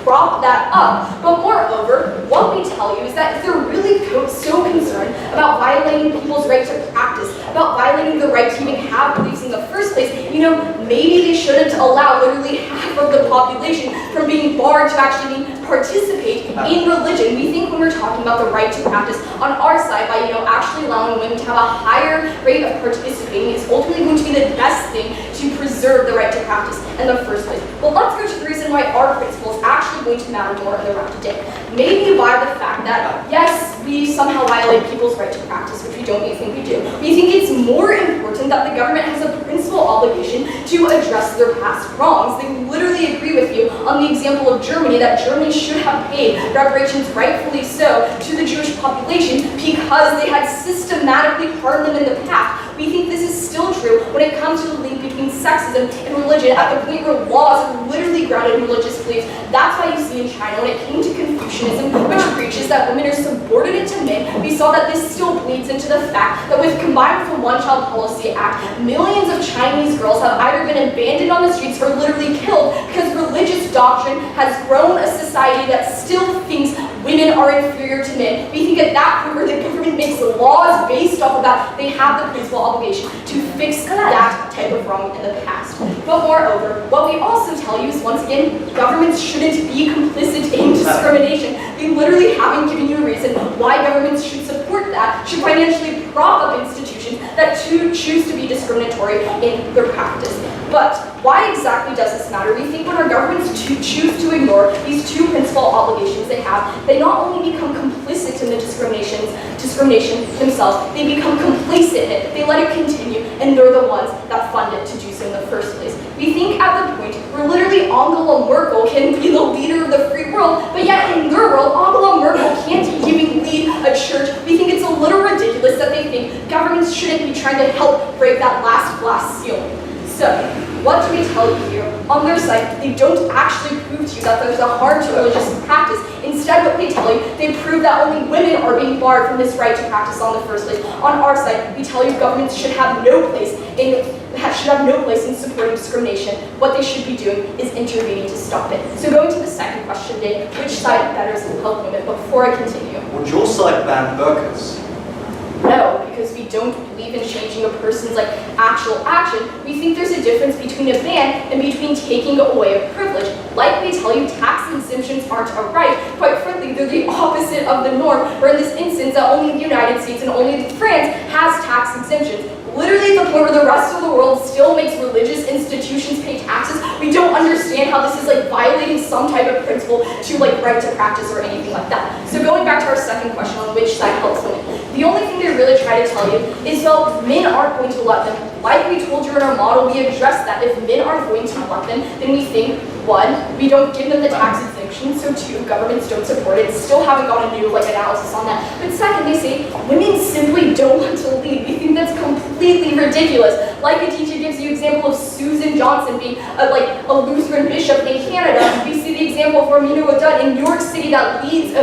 prop that up. But moreover, what we tell you is that if they're really so concerned about violating people's right to practice, about violating the right to even have beliefs in the first place, maybe they shouldn't allow literally half of the population from being barred to actually participate in religion. We think when we're talking about the right to practice on our side, by actually allowing women to have a higher rate of participating is ultimately going to be the best thing to preserve the right to practice in the first place. But let's go to the reason why our principle is actually going to matter more in the round today. Maybe by the fact that, yes, we somehow violate people's right to practice, which we don't think we do. We think it's more important that the government has a principal obligation to address their past wrongs. They literally agree with you on the example of Germany, that Germany should have paid reparations, rightfully so, to the Jewish population because they had systematically harmed them in the past. We think this is still true when it comes to the link between sexism and religion at the point where laws are literally grounded in religious beliefs. That's why you see in China, when it came to Confucianism, which preaches that women are subordinate to men, we saw that this still bleeds into the fact that combined with the One-Child Policy Act, millions of Chinese girls have either been abandoned on the streets or literally killed because religious doctrine has grown a society that still thinks women are inferior to men. We think at that point where the government makes laws based off of that, they have the principal obligation to fix that type of wrong in the past. But moreover, what we also tell you is, once again, governments shouldn't be complicit in discrimination. They literally haven't given you a reason why governments should support that, should financially prop up institutions that choose to be discriminatory in their practice. But why exactly does this matter? We think when our governments choose to ignore these two principal obligations they have, they not only become complicit in the discrimination themselves, they become complacent in it. They let it continue, and they're the ones that fund it to do so in the first place. We think at the point where literally Angela Merkel can be the leader of the free world, but yet in their world, Angela Merkel can't even lead a church. We think it's a little ridiculous that they think governments shouldn't be trying to help break that last glass ceiling. So, what do we tell you here? On their side, they don't actually prove to you that there's a harm to religious practice. Instead, what they tell you, they prove that only women are being barred from this right to practice on the first place. On our side, we tell you governments should have no place in supporting discrimination. What they should be doing is intervening to stop it. So going to the second question today, which side betters help women? Before I continue. Would your side ban burqas? No, because we don't believe in changing a person's actual action. We think there's a difference between a ban and between taking away a privilege. Like we tell you, tax exemptions aren't a right. Quite frankly, they're the opposite of the norm, where in this instance that only the United States and only France has tax exemptions. Literally at the point where the rest of the world still makes religious institutions pay taxes, we don't understand how this is violating some type of principle to right to practice or anything like that. So going back to our second question on which side helps women, the only thing they really try to tell you is, well, men aren't going to let them. Like we told you in our model, we address that. If men aren't going to let them, then we think, one, we don't give them the tax exemption. distinction, so too, governments don't support it. Still haven't got a new analysis on that. But second, they say women simply don't want to lead. We think that's completely ridiculous. Like Adjudication gives you example of Susan Johnson being a Lutheran bishop in Canada. We see the example of Romina Dunn in New York City that leads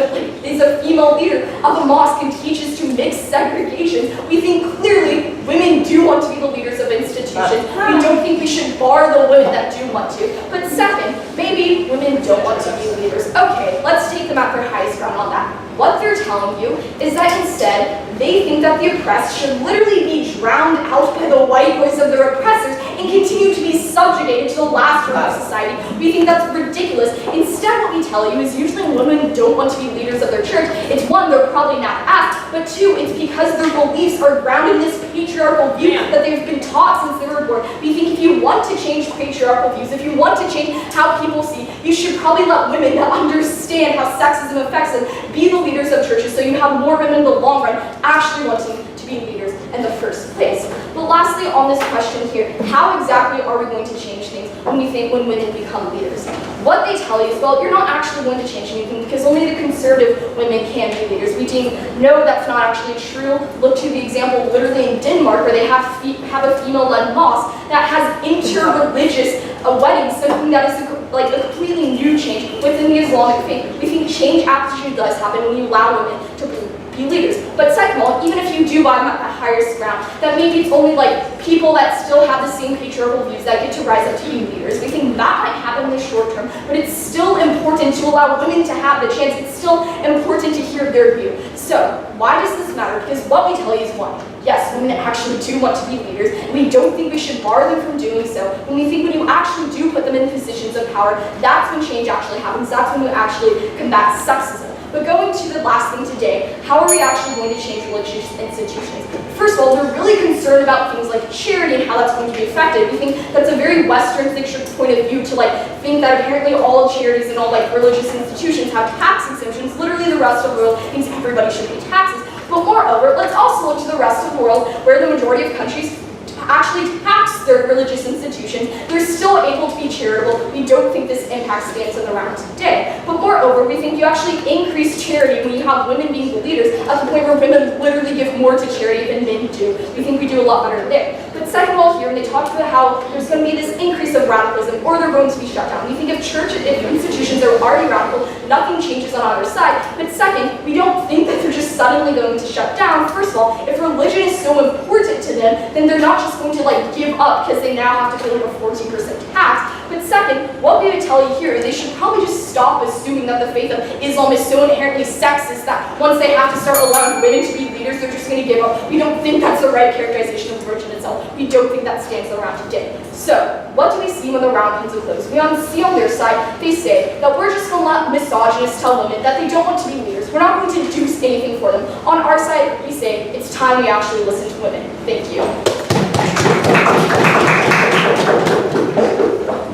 is a female leader of a mosque and teaches to mix segregation. We think clearly women do want to be the leaders of institutions. We don't think we should bar the women that do want to. But second, maybe women don't want to be leaders. Okay, let's take them at their highest ground on that. What they're telling you is that instead, they think that the oppressed should literally be drowned out by the white voice of their oppressors and continue to be subjugated to the last room of society. We think that's ridiculous. Instead, what we tell you is usually when women don't want to be leaders of their church, it's one, they're probably not asked, but two, it's because their beliefs are grounded in this patriarchal view that they've been taught since they were born. We think if you want to change patriarchal views, if you want to change how people see, you should probably let women understand how sexism affects them, be the leaders of churches, so you have more women in the long run actually wanting to be leaders in the first place. But lastly, on this question here, how exactly are we going to change things when women become leaders? What they tell you is, well, you're not actually going to change anything because only the conservative women can be leaders. We think, no, that's not actually true. Look to the example literally in Denmark where they have a female-led mosque that has inter-religious weddings, something that is a completely new change within the Islamic faith. We think change actually does happen when you allow women to be leaders. But second of all, even if you do buy them at the highest ground, that maybe it's only people that still have the same patriarchal views that get to rise up to be leaders. We think that might happen in the short term, but it's still important to allow women to have the chance. It's still important to hear their view. So, why does this matter? Because what we tell you is one, yes, women actually do want to be leaders, and we don't think we should bar them from doing so. And we think when you actually do put them in positions of power, that's when change actually happens. That's when you actually combat sexism. But going to the last thing today, how are we actually going to change religious institutions? First of all, they're really concerned about things like charity and how that's going to be affected. We think that's a very Western-centric point of view to think that apparently all charities and all religious institutions have tax exemptions. Literally the rest of the world thinks everybody should pay taxes. But moreover, let's also look to the rest of the world where the majority of countries actually tax their religious institutions. They're still able to be charitable. We don't think this impact stands on the ground today. But moreover, we think you actually increase charity when you have women being the leaders at the point where women literally give more to charity than men do. We think we do a lot better there. But second of all here, when they talk about how there's going to be this increase of radicalism or they're going to be shut down. We think if institutions are already radical, nothing changes on either side. But second, we don't think that they're just suddenly going to shut down. First of all, if religion is so important to them, then they're not just going to give up because they now have to pay a 14% tax. But second, what we would tell you here is they should probably just stop assuming that the faith of Islam is so inherently sexist that once they have to start allowing women to be leaders, they're just going to give up. We don't think that's the right characterization of religion itself. We don't think that stands around today. So, what do we see when the round comes to close? We see on their side, they say that we're just going to let misogynists tell women that they don't want to be leaders. We're not going to do anything for them. On our side, we say it's time we actually listen to women. Thank you.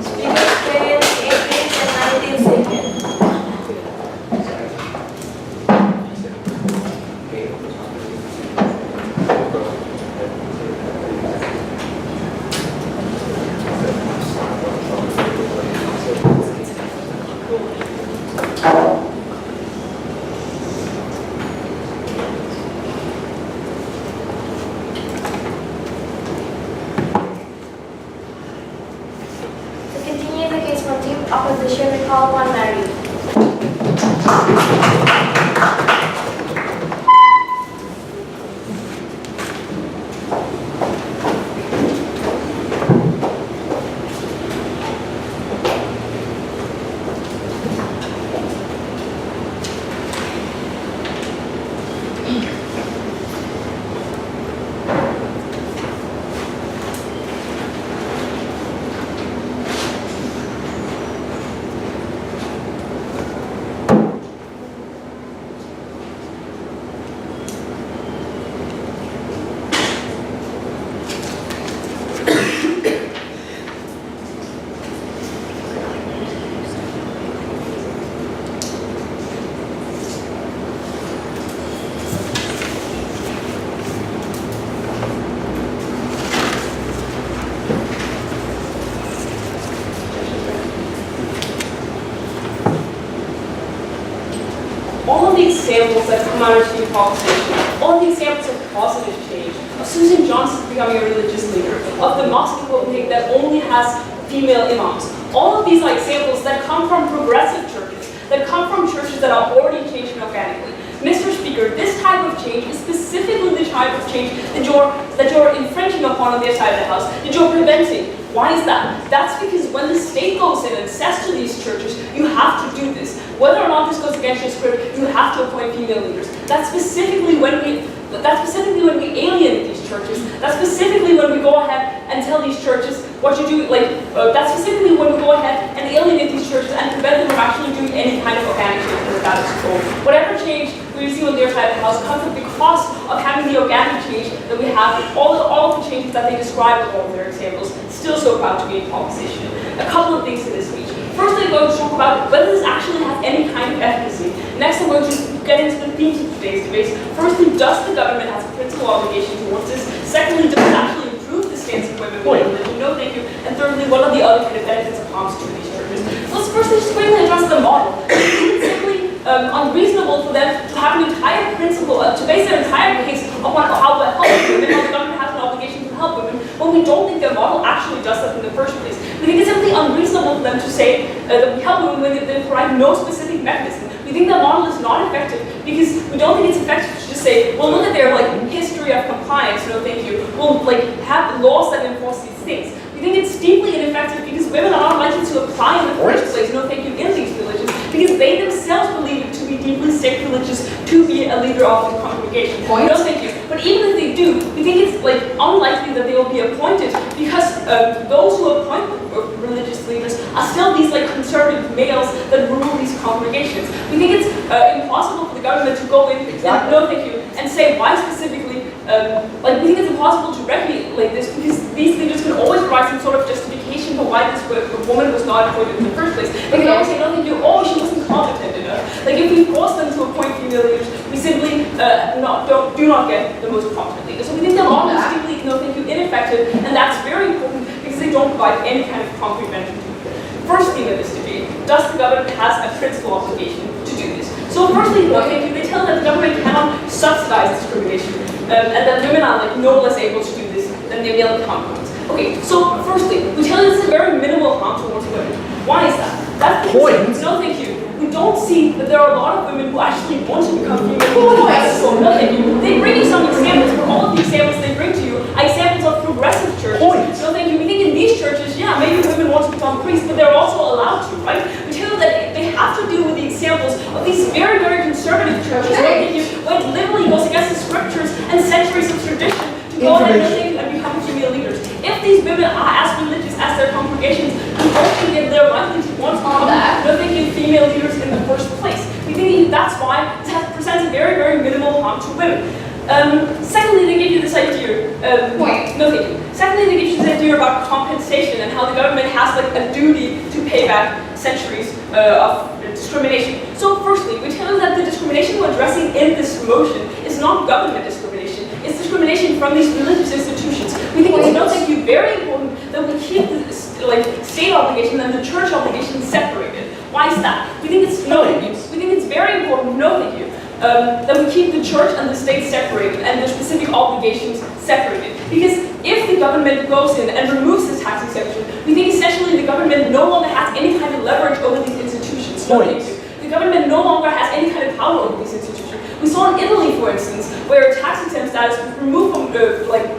Speakers failed 8 minutes and 19 seconds. Opposition, recall one married. examples that come out of the proposition, all the examples of positive change, of Susan Johnson becoming a religious leader, of the mosque in Copenhagen that only has female imams, all of these are examples that come from progressive churches, that come from churches that are already changing organically. Mr. Speaker, this type of change is specifically the type of change that you're infringing upon on their side of the house, that you're preventing. Why is that? That's because when the state goes in and says to these churches, you have to do this, whether or not this goes against your script, you have to appoint female leaders. That's specifically when we alienate these churches. That's specifically when we go ahead and tell these churches what you do. That's specifically when we go ahead and alienate these churches and prevent them from actually doing any kind of organic change in the status quo. Whatever change we see on their side of the house comes at the cost of having the organic change that we have. All of the changes that they describe in all of their examples. Still so proud to be in opposition. A couple of things in this speech. First, I'm going to talk about whether this actually has any kind of efficacy. Next, I'm going to get into the themes of today's debate. Firstly, does the government have a principal obligation towards this? Secondly, does it actually improve the stance of women with religion? No, thank you. And thirdly, what are the other kind of benefits and harms to these churches? So let's firstly just quickly address the model. It's simply unreasonable for them to have an entire principle, to base their entire case upon how to help women, how the government has an obligation to help women, when we don't think their model actually does that in the first place. We think it's simply unreasonable for them to say that we help women when they provide no specific mechanism. We think their model is not effective because we don't think it's effective to just say, well, look at their history of compliance, no thank you. We'll have laws that enforce these things. We think it's deeply ineffective because women are not likely to apply in the first place, no thank you, in these religions, because they themselves believe it to be deeply sacrilegious to be a leader of the congregation. No thank you. But even if they do, we think it's unlikely that they will be appointed because those who appoint religious leaders are still these conservative males that rule these congregations. We think it's impossible for the government to go in and, no thank you, and say why specifically. We think it's impossible to regulate this because these leaders can always provide some sort of justification for why this woman was not appointed in the first place. They can always say, no thank you, oh, she wasn't competent enough. If we force them to appoint female leaders, we simply do not get the most competent leaders. So we think the model is deeply, no thank you, ineffective, and that's very important because they don't provide any kind of concrete benefit. First thing in this debate, does the government has a principal obligation to do this? So firstly, no thank you, they tell that the government cannot subsidize discrimination, and that women are no less able to do this than their male counterparts. Okay, so firstly, we tell you this is a very minimal harm towards women. Why is that? That's because, no thank you, we don't see that there are a lot of women who actually want to become female leaders. No thank you. They bring you some examples, but all of the examples they bring to you are examples of progressive churches. No thank you. We think in these churches, yeah, maybe women want to become priests, but they're also allowed to, right? We tell you that they have to deal with the examples of these very, very conservative churches. No thank you. When it literally goes against the scriptures and centuries of tradition to go ahead and become female leaders. If these women are as religious as their congregations, we don't think that they're likely to want to become no thank you, female leaders in the first place. We think that's why this presents a very, very minimal harm to women. Secondly, they give you this idea. No thank you. Secondly, they give you this idea about compensation and how the government has a duty to pay back centuries of discrimination. So firstly, we tell you that the discrimination we're addressing in this motion is not government discrimination. It's discrimination from these religious institutions. We think it's, no thank you, very important that we keep the state obligation and the church obligation separated. Why is that? We think it's we think it's very important, no thank you, that we keep the church and the state separated and their specific obligations separated. Because if the government goes in and removes this tax exemption, we think essentially the government no longer has any kind of leverage over these institutions. No thank you. The government no longer has any kind of power over these institutions. We saw in Italy, for instance, where tax exempt status was removed from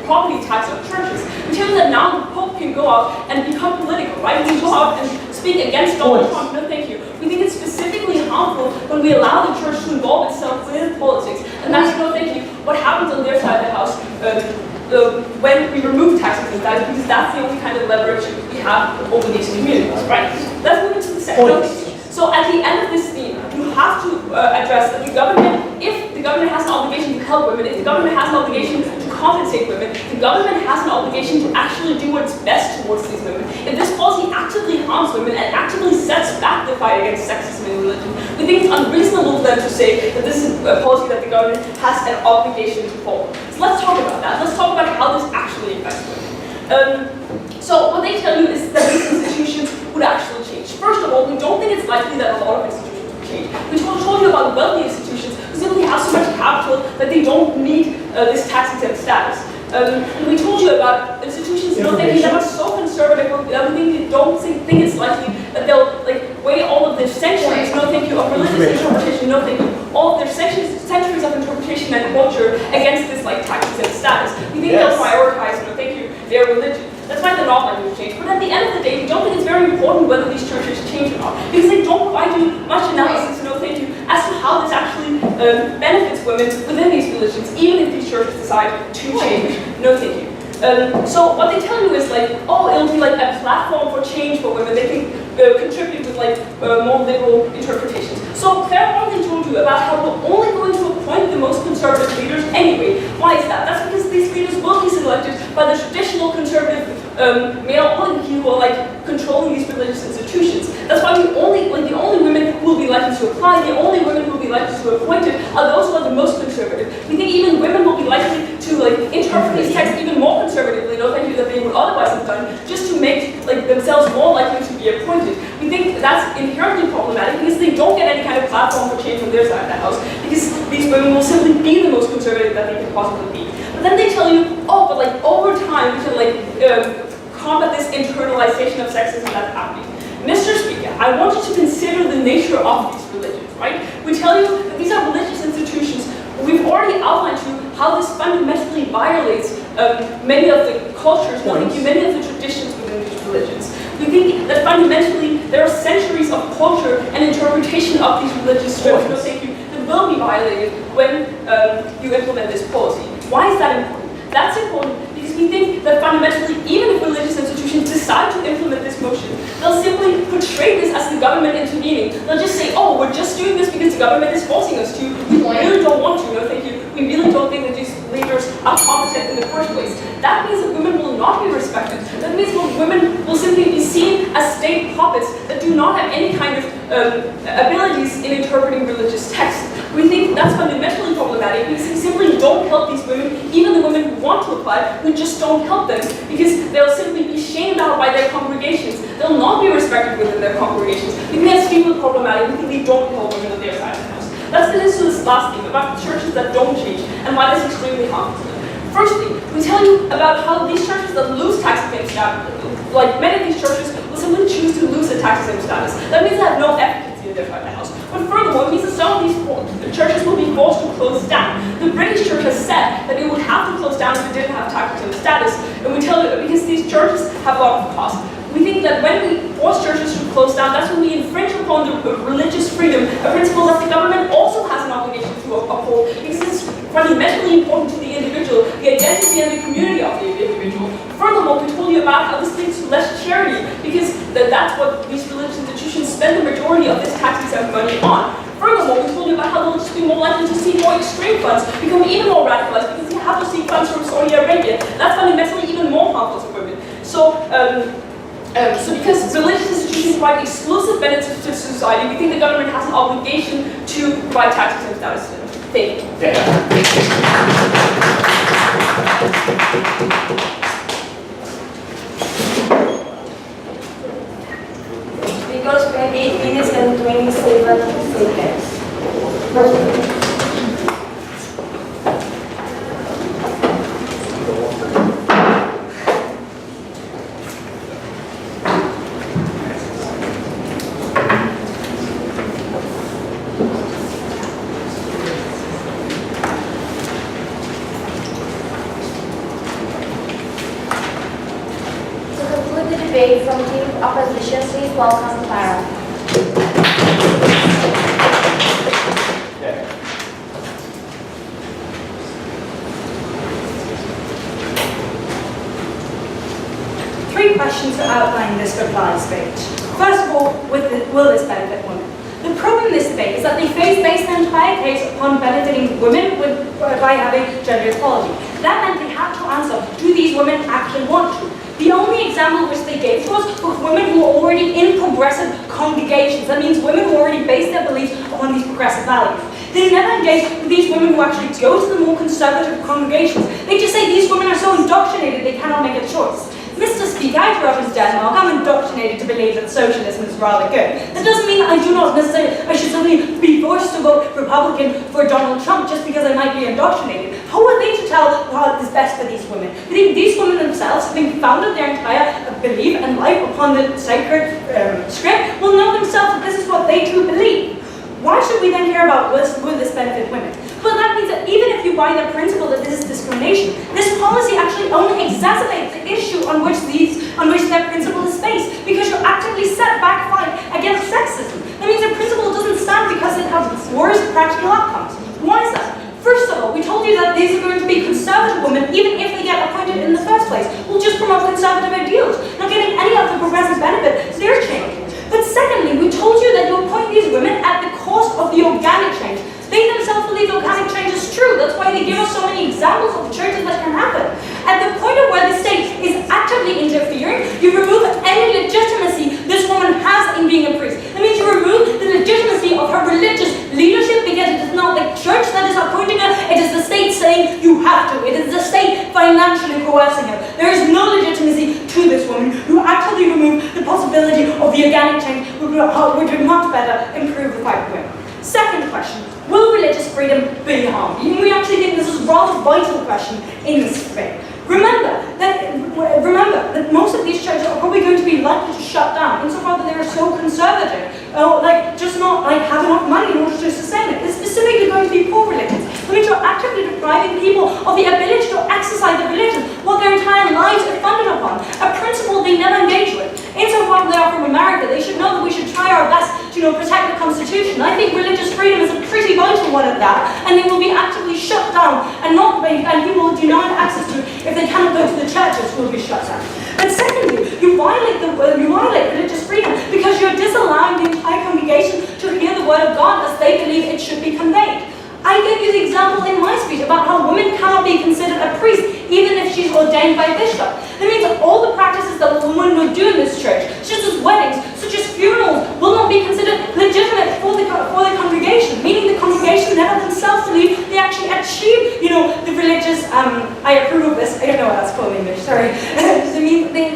property tax of churches. We tell you that now the Pope can go out and become political, right? He can go out and speak against Donald Trump. No, thank you. We think it's specifically harmful when we allow the church to involve itself within politics, and that's, no thank you, what happens on their side of the house when we remove tax exempt status, because that's the only kind of leverage we have over these communities, right? Let's move into the second. So at the end of this theme, you have to address that the government, if the government has an obligation to help women, if the government has an obligation to compensate women, the government has an obligation to actually do what's best towards these women. If this policy actively harms women and actively sets back the fight against sexism in religion, we think it's unreasonable for them to say that this is a policy that the government has an obligation to follow. So let's talk about that. Let's talk about how this actually affects women. So what they tell you is that these institutions would actually change. First of all, we don't think it's likely that a lot of institutions would change. We told you about wealthy institutions, because have so much capital that they don't need this tax-exempt status. We told you about institutions, thinking that are so conservative, that we don't think it's likely that they'll weigh all of their centuries, thank you, of religious interpretation, thank you, all of their centuries of interpretation and culture against this tax-exempt status. We think they'll prioritize, thank you, their religion. That's why they're not likely to change. But at the end of the day, we don't think it's very important whether these churches change or not, because they don't provide you much analysis, thank you, as to how this actually benefits women within these religions, even if these churches decide to change. No, thank you. So what they tell you is it'll be a platform for change for women. They can contribute with more liberal interpretations. So Claire already told you about how we're only going to appoint the most conservative leaders anyway. Why is that? That's because these leaders will be selected by the traditional conservative male oligarchy who are controlling these religious institutions. That's why the only women who will be likely to apply, the only women who will be likely to be appointed are those who are the most conservative. We think even women will be likely to interpret these texts even more conservatively, thank you, that they would otherwise have done, just to make themselves more likely to be appointed. We think that's inherently problematic because they don't get any kind of platform for change from their side of the house, because these women will simply be the most conservative that they can possibly be. But then they tell you, but over time we should combat this internalization of sexism that's happening. Mr. Speaker, I want you to consider the nature of these religions, right? We tell you that these are religious institutions. We've already outlined to you how this fundamentally violates many of the cultures, many of the traditions within these religions. We think that fundamentally there are centuries of culture and interpretation of these religious scripts, that will be violated when you implement this policy. Why is that important? That's important because we think that fundamentally, even if religious institutions decide to implement this motion, they'll simply portray this as the government intervening. They'll just say, we're just doing this because the government is forcing us to. We really don't want to, thank you. We really don't think that these leaders are competent in the first place. That means that women will not be respected. That means that women will simply be seen as state puppets that do not have any kind of abilities in interpreting religious texts. We think that's fundamentally problematic because we simply don't help these women, even the women who want to apply, we just don't help them because they'll simply be shamed out by their congregations. They'll not be respected within their congregations. We think that's deeply problematic. We think they don't help women on their side of the house. Let's get into this last thing about churches that don't change and why that's extremely harmful. Firstly, we tell you about how these churches that lose tax-exempt status, many of these churches, will simply choose to lose a tax-exempt status. That means they have no efficacy in their side of the house. But furthermore, it means that some of these churches will be forced to close down. The British church has said that it would have to close down if it didn't have tax-exempt status. And we tell you that because these churches have a lot of costs. We think that when we force churches to close down, that's when we infringe upon the religious freedom, a principle that the government also has an obligation to uphold, because it's fundamentally important to the individual, the identity and the community of the individual. Furthermore, we told you about how this leads to less charity, because that's what these religious institutions spend the majority of this tax-exempt money on. Furthermore, we told you about how they'll just be more likely to see more extreme funds become even more radicalized because they have to seek funds from Saudi Arabia. That's fundamentally even more harmful to women. So because religious institutions provide exclusive benefits to society, we think the government has an obligation to provide tax-exempt status to them. Thank you. Speakers spend 8 minutes and 27 seconds. Debate from Team Opposition, please welcome Clara. Three questions to outline this reply speech. First of all, will this benefit women? The problem in this debate is that they base their entire case upon benefiting women by having gender equality. That meant they had to answer, do these women actually want to? The only example which they gave to us was women who are already in progressive congregations. That means women who already base their beliefs upon these progressive values. They never engage with these women who actually go to the more conservative congregations. They just say these women are so indoctrinated they cannot make a choice. Mr. speak. I grew up in Denmark. I'm indoctrinated to believe that socialism is rather good. That doesn't mean I do not necessarily, I should suddenly be forced to vote Republican for Donald Trump just because I might be indoctrinated. How are they to tell what is best for these women? I think these women themselves, having founded their entire belief and life upon the sacred script, will know themselves that this is what they do believe. Why should we then care about will this benefit women? Well, that means that even if you buy the principle that this is discrimination, this policy actually only exacerbates the issue on which that principle is based, because you actively set back fight against sexism. That means the principle doesn't stand because it has worse practical outcomes. Why is that? First of all, we told you that these are going to be conservative women, even if they get appointed in the first place. We'll just promote conservative ideals, not getting any of the progressive benefit they're changing. But secondly, we told you that you appoint these women at the cost of the organic change. They themselves believe organic change is true. That's why they give us so many examples of churches that can happen. At the point of where the state is actively interfering, you remove any legitimacy this woman has in being a priest. That means you remove the legitimacy of her religious leadership, because it is not the church that is appointing her, it is the state saying you have to. It is the state financially coercing her. There is no legitimacy to this woman. You actually remove the possibility of the organic change, which would much better improve the fight for women. Second question, will religious freedom be harmed? We actually think this is a rather vital question in this debate. Remember that most of these churches are probably going to be likely to shut down, insofar that they are so conservative, just not have enough money in order to sustain it. It's specifically going to be poor religions. That means you're actively depriving people of the ability to exercise their religion, what their entire lives are funded upon, a principle they never engage with. Insofar that they are from America, they should know that we should try our best to protect the Constitution. I think religious freedom is a pretty vital one at that, and they will be actively shut down, and people will deny access to it if they cannot go to the churches, who will be shut down. But secondly, you violate religious freedom because you're disallowing the entire congregation to hear the word of God as they believe it should be conveyed. I gave you the example in my speech about how women cannot be considered a priest even if she's ordained by a bishop. That means that all the practices that a woman will do in this church, such as weddings, such as funerals, will not be considered legitimate for the congregation, meaning the congregation never themselves believe they actually achieve, the religious, I approve of this, I don't know what that's called in English, sorry. The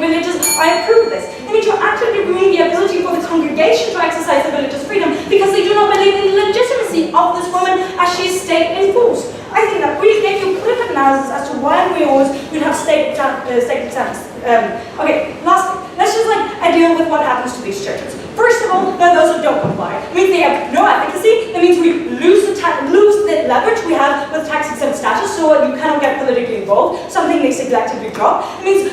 religious, I approve of this. It means you're actively removing the ability for the congregation to exercise their religious freedom because they do not believe in the legitimacy of this woman as she is state enforced. I think that we gave you clear analysis as to why we always would have state exempts. Okay, lastly, let's just deal with what happens to these churches. First of all, there are those who don't comply. It means they have no efficacy. That means we lose the leverage we have with tax-exempt status, so you cannot get politically involved, something they selectively drop. It means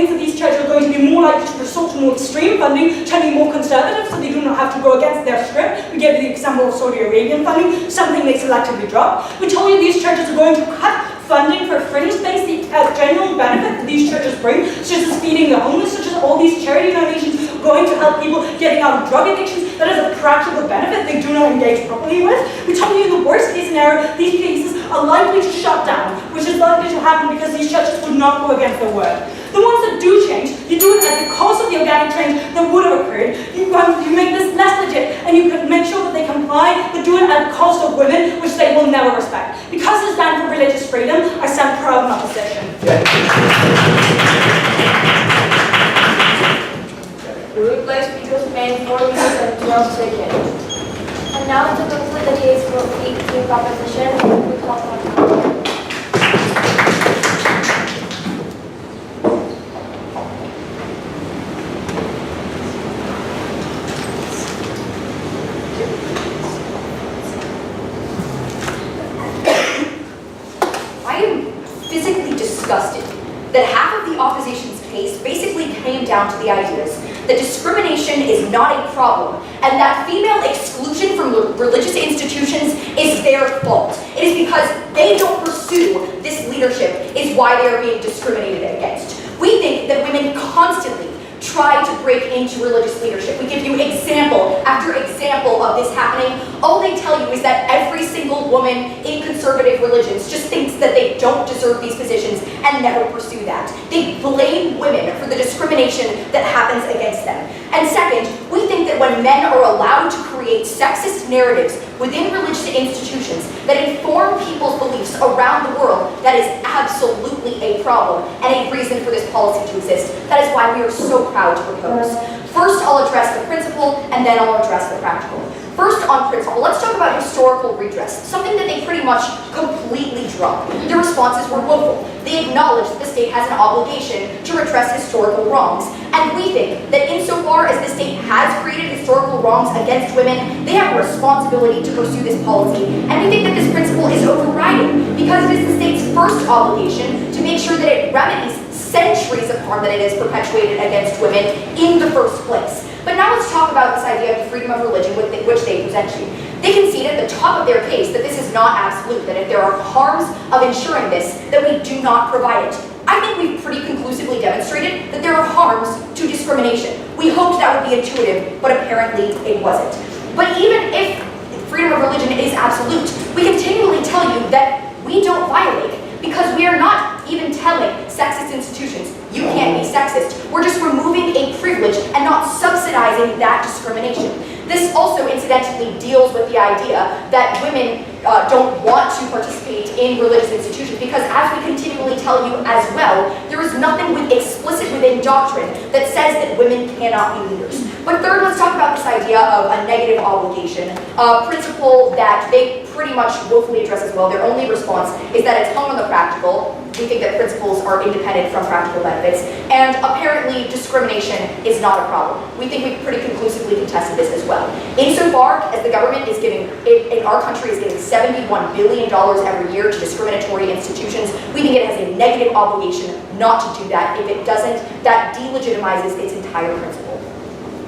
that these churches are going to be more likely to resort to more extreme funding, turning more conservative, so they do not have to go against their script. We gave the example of Saudi Arabian funding, something they selectively drop. We told you these churches are going to cut funding for fringe-based general benefit that these churches bring, such as feeding the homeless, such as all these charity donations going to help people getting out of drug addictions. That is a practical benefit they do not engage properly with. We told you in the worst case scenario, these cases are likely to shut down, which is likely to happen because these churches would not go against their word. The ones that do change, you do it at the cost of the organic change that would have occurred. You make this less legit, and you can make sure that they comply, but do it at the cost of women, which they will never respect. Because I stand for religious freedom, I stand proud in opposition. The reply speakers spend 4 minutes and 12 seconds. And now to conclude the case for the proposition, we call for disgusted that half of the opposition's case basically came down to the ideas that discrimination is not a problem and that female exclusion from religious institutions is their fault. It is because they don't pursue this leadership is why they are being discriminated against. We think that women constantly try to break into religious leadership. We give you example after example of this happening. All they tell you is that every single woman in conservative religions just thinks that they don't deserve these positions and never pursue that. They blame women for the discrimination that happens against them. And second, we think that when men are allowed to create sexist narratives within religious institutions that inform people's beliefs around the world, that is absolutely absolutely a problem and a reason for this policy to exist. That is why we are so proud to propose. First, I'll address the principle, and then I'll address the practical. First, on principle, let's talk about historical redress, something that they pretty much completely dropped. Their responses were woeful. They acknowledged that the state has an obligation to redress historical wrongs, and we think that insofar as the state has created historical wrongs against women, they have a responsibility to pursue this policy, and we think that this principle is overriding, because it is the state's first obligation to make sure that it remedies centuries of harm that it has perpetuated against women in the first place. But now let's talk about this idea of the freedom of religion which they present you. They concede at the top of their case that this is not absolute, that if there are harms of ensuring this, that we do not provide it. I think we've pretty conclusively demonstrated that there are harms to discrimination. We hoped that would be intuitive, but apparently it wasn't. But even if freedom of religion is absolute, we continually tell you that we don't violate it, because we are not even telling sexist institutions, you can't be sexist. We're just removing a privilege and not subsidizing that discrimination. This also incidentally deals with the idea that women don't want to participate in religious institutions, because as we continually tell you as well, there is nothing explicit within doctrine that says that women cannot be leaders. But third, let's talk about this idea of a negative obligation, a principle that they pretty much woefully address as well. Their only response is that it's hung on the practical. We think that principles are independent from practical benefits, and apparently discrimination is not a problem. We think we've pretty conclusively contested this as well. Insofar as the government is giving, in our country is giving $71 billion every year to discriminatory institutions, we think it has a negative obligation not to do that. If it doesn't, that delegitimizes its entire principle.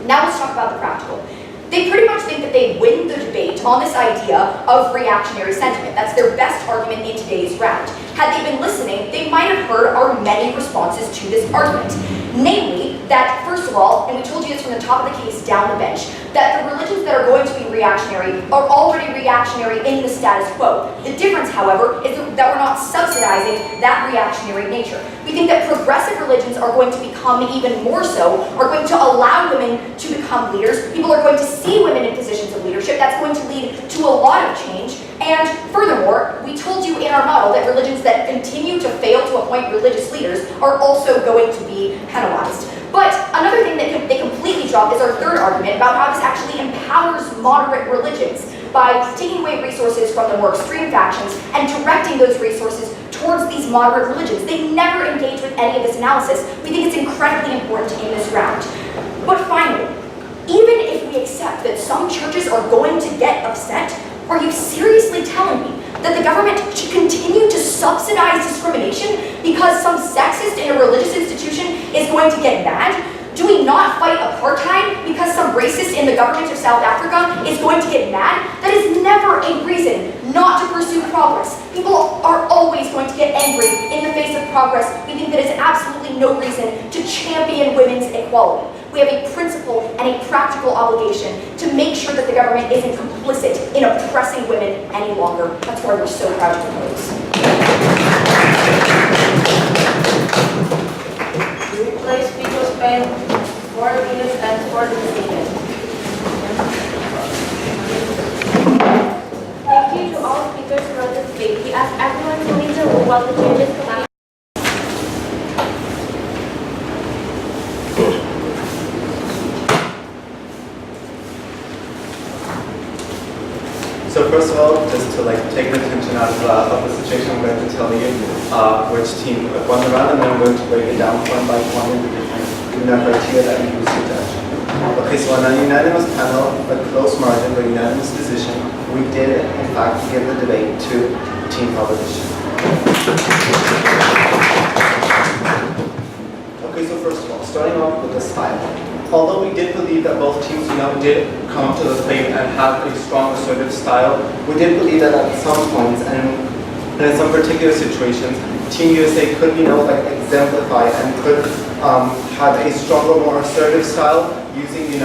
Now let's talk about the practical. They pretty much think that they win the debate on this idea of reactionary sentiment. That's their best argument in today's round. Had they been listening, they might have heard our many responses to this argument. Namely, that first of all, and we told you this from the top of the case down the bench, that the religions that are going to be reactionary are already reactionary in the status quo. The difference, however, is that we're not subsidizing that reactionary nature. We think that progressive religions are going to become even more so, are going to allow women to become leaders. People are going to see women in positions of leadership. That's going to lead to a lot of change. And furthermore, we told you in our model that religions that continue to fail to appoint religious leaders are also going to be penalized. But another thing that they completely dropped is our third argument about how this actually empowers moderate religions by taking away resources from the more extreme factions and directing those resources towards these moderate religions. They never engage with any of this analysis. We think it's incredibly important in this round. But finally, even if we accept that some churches are going to get upset, are you seriously telling me that the government should continue to subsidize discrimination because some sexist in a religious institution is going to get mad? Do we not fight apartheid because some racist in the government of South Africa is going to get mad? That is never a reason not to pursue progress. People are always going to get angry in the face of progress. We think that is absolutely no reason to champion women's equality. We have a principle and a practical obligation to make sure that the government isn't complicit in oppressing women any longer. That's why we're so proud to propose. Replace speakers pen 4 minutes and 40 seconds. Thank you to all speakers throughout this debate. We ask everyone to leave the room while the judges come. So first of all, just to take the tension out of the situation, I'm going to tell you which team won the round, and then I'm going to break it down point by point in the different criteria that we use to judge. Okay, so on a unanimous panel, a close margin, but unanimous decision, we did in fact give the debate to Team Proposition. Okay, so first of all, starting off with the style. Although we did believe that both teams, did come up to the plate and have a strong assertive style, we did believe that at some points and in some particular situations, Team USA could, exemplify and could have a stronger, more assertive style using,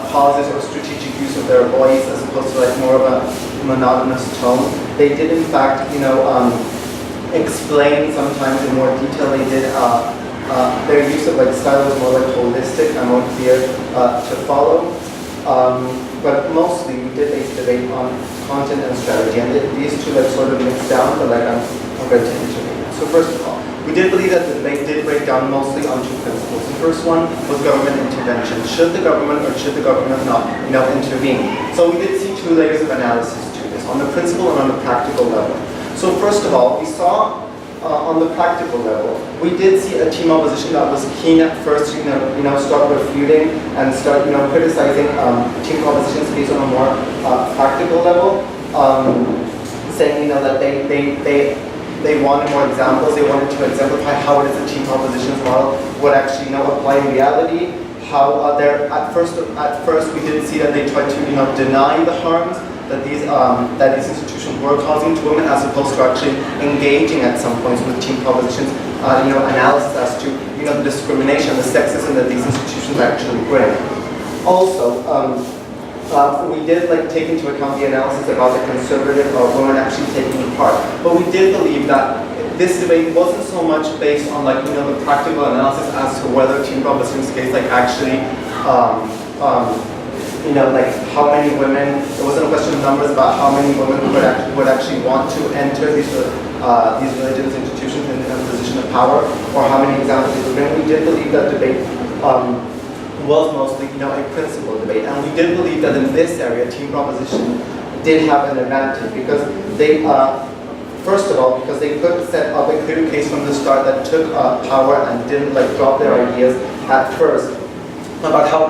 pauses or strategic use of their voice as opposed to more of a monotonous tone. They did, in fact, explain sometimes in more detail. They did. Their use of style was more holistic and more clear to follow. But mostly we did base debate on content and strategy, and these two sort of mixed down, but I'm going to intervene. So first of all, we did believe that the debate did break down mostly on two principles. The first one was government intervention. Should the government or should the government not intervene? So we did see two layers of analysis to this, on the principle and on the practical level. So first of all, we saw on the practical level, we did see a team opposition that was keen at first to start refuting and start criticizing team opposition's case on a more practical level, saying that they wanted more examples. They wanted to exemplify how it is the team proposition's model would actually apply in reality. How at first we did see that they tried to deny the harms that these institutions were causing to women, as opposed to actually engaging at some points with team propositions analysis as to the discrimination, the sexism that these institutions actually bring. Also, we did take into account the analysis about the conservative women actually taking part, but we did believe that this debate wasn't so much based on the practical analysis as to whether team proposition's case actually how many women. It wasn't a question of numbers about how many women would actually want to enter these religious institutions in a position of power, or how many examples they would bring. We did believe that debate was mostly a principle debate, and we did believe that in this area team proposition did have an advantage because they first of all because they could set up a clear case from the start that took power and didn't drop their ideas at first about how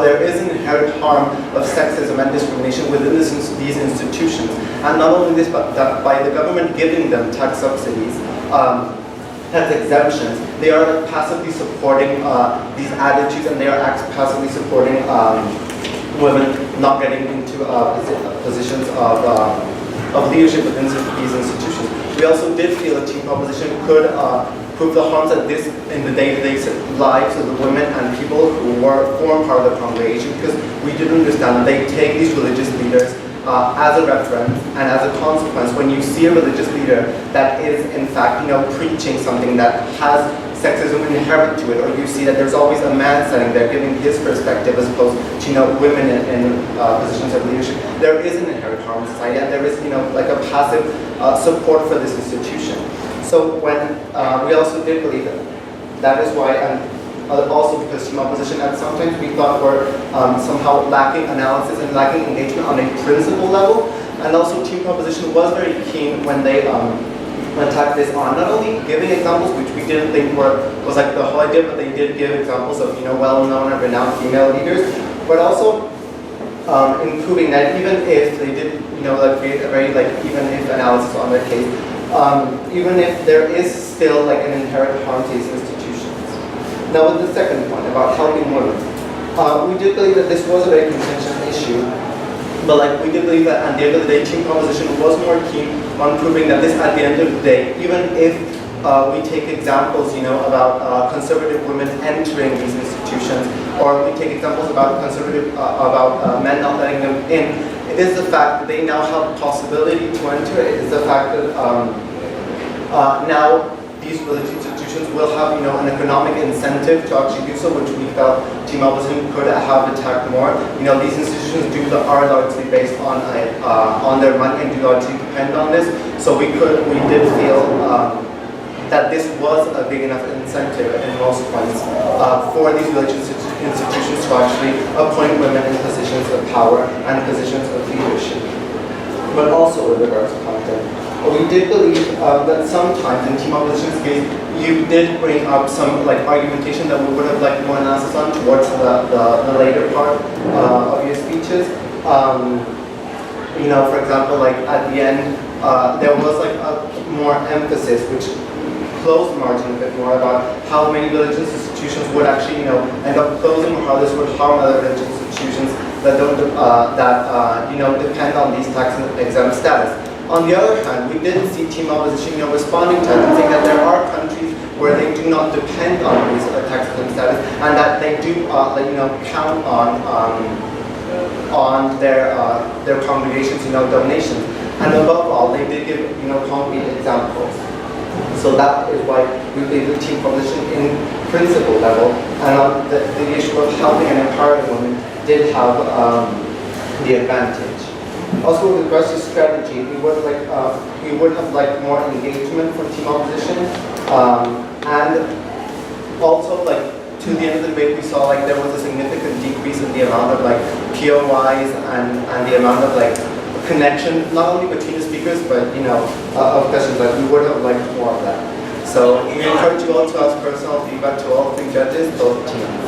there is an inherent harm of sexism and discrimination within these institutions, and not only this, but that by the government giving them tax subsidies, tax exemptions, they are passively supporting these attitudes, and they are passively supporting women not getting into positions of leadership within these institutions. We also did feel that team proposition could prove the harms that this in the day-to-day lives of the women and people who form part of the congregation, because we did understand that they take these religious leaders as a reference, and as a consequence, when you see a religious leader that is in fact preaching something that has sexism inherent to it, or you see that there's always a man standing there giving his perspective as opposed to women in positions of leadership, there is an inherent harm in society, and there is a passive support for this institution. So when we also did believe that is why, and also because team opposition at sometimes we thought were somehow lacking analysis and lacking engagement on a principle level, and also team proposition was very keen when they tacked this on not only giving examples, which we didn't think was the whole idea, but they did give examples of well-known and renowned female leaders, but also improving that even if they did create a very even if analysis on their case, even if there is still an inherent harm to these institutions. Now with the second point about helping women, we did believe that this was a very contentious issue, but we did believe that at the end of the day, team proposition was more keen on proving that this, at the end of the day, even if we take examples, about conservative women entering these institutions, or we take examples about men not letting them in, it is the fact that they now have the possibility to enter. It is the fact that now these religious institutions will have, an economic incentive to actually do so, which we felt team opposition could have attacked more. These institutions are largely based on their money and do largely depend on this. So we did feel that this was a big enough incentive in most points for these religious institutions to actually appoint women in positions of power and positions of leadership. But also with regards to content, we did believe that sometimes in team opposition's case, you did bring up some argumentation that we would have liked more analysis on towards the later part of your speeches. For example, at the end, there was a more emphasis, which closed the margin a bit more about how many religious institutions would actually, end up closing, or how this would harm other religious institutions that don't, depend on these tax exempt status. On the other hand, we did see team opposition, responding to that and saying that there are countries where they do not depend on these tax exempt status, and that they do, count on their congregations, donations, and above all, they did give, concrete examples. So that is why we believe the team proposition in principle level, and the issue of helping and empowering women did have the advantage. Also, with regards to strategy, we would have liked more engagement from team opposition, and also like to the end of the debate, we saw like there was a significant decrease in the amount of like POIs and the amount of like connection, not only between the speakers, but of questions that we would have liked more of that. So we encourage you all to ask personal feedback to all three judges, both teams.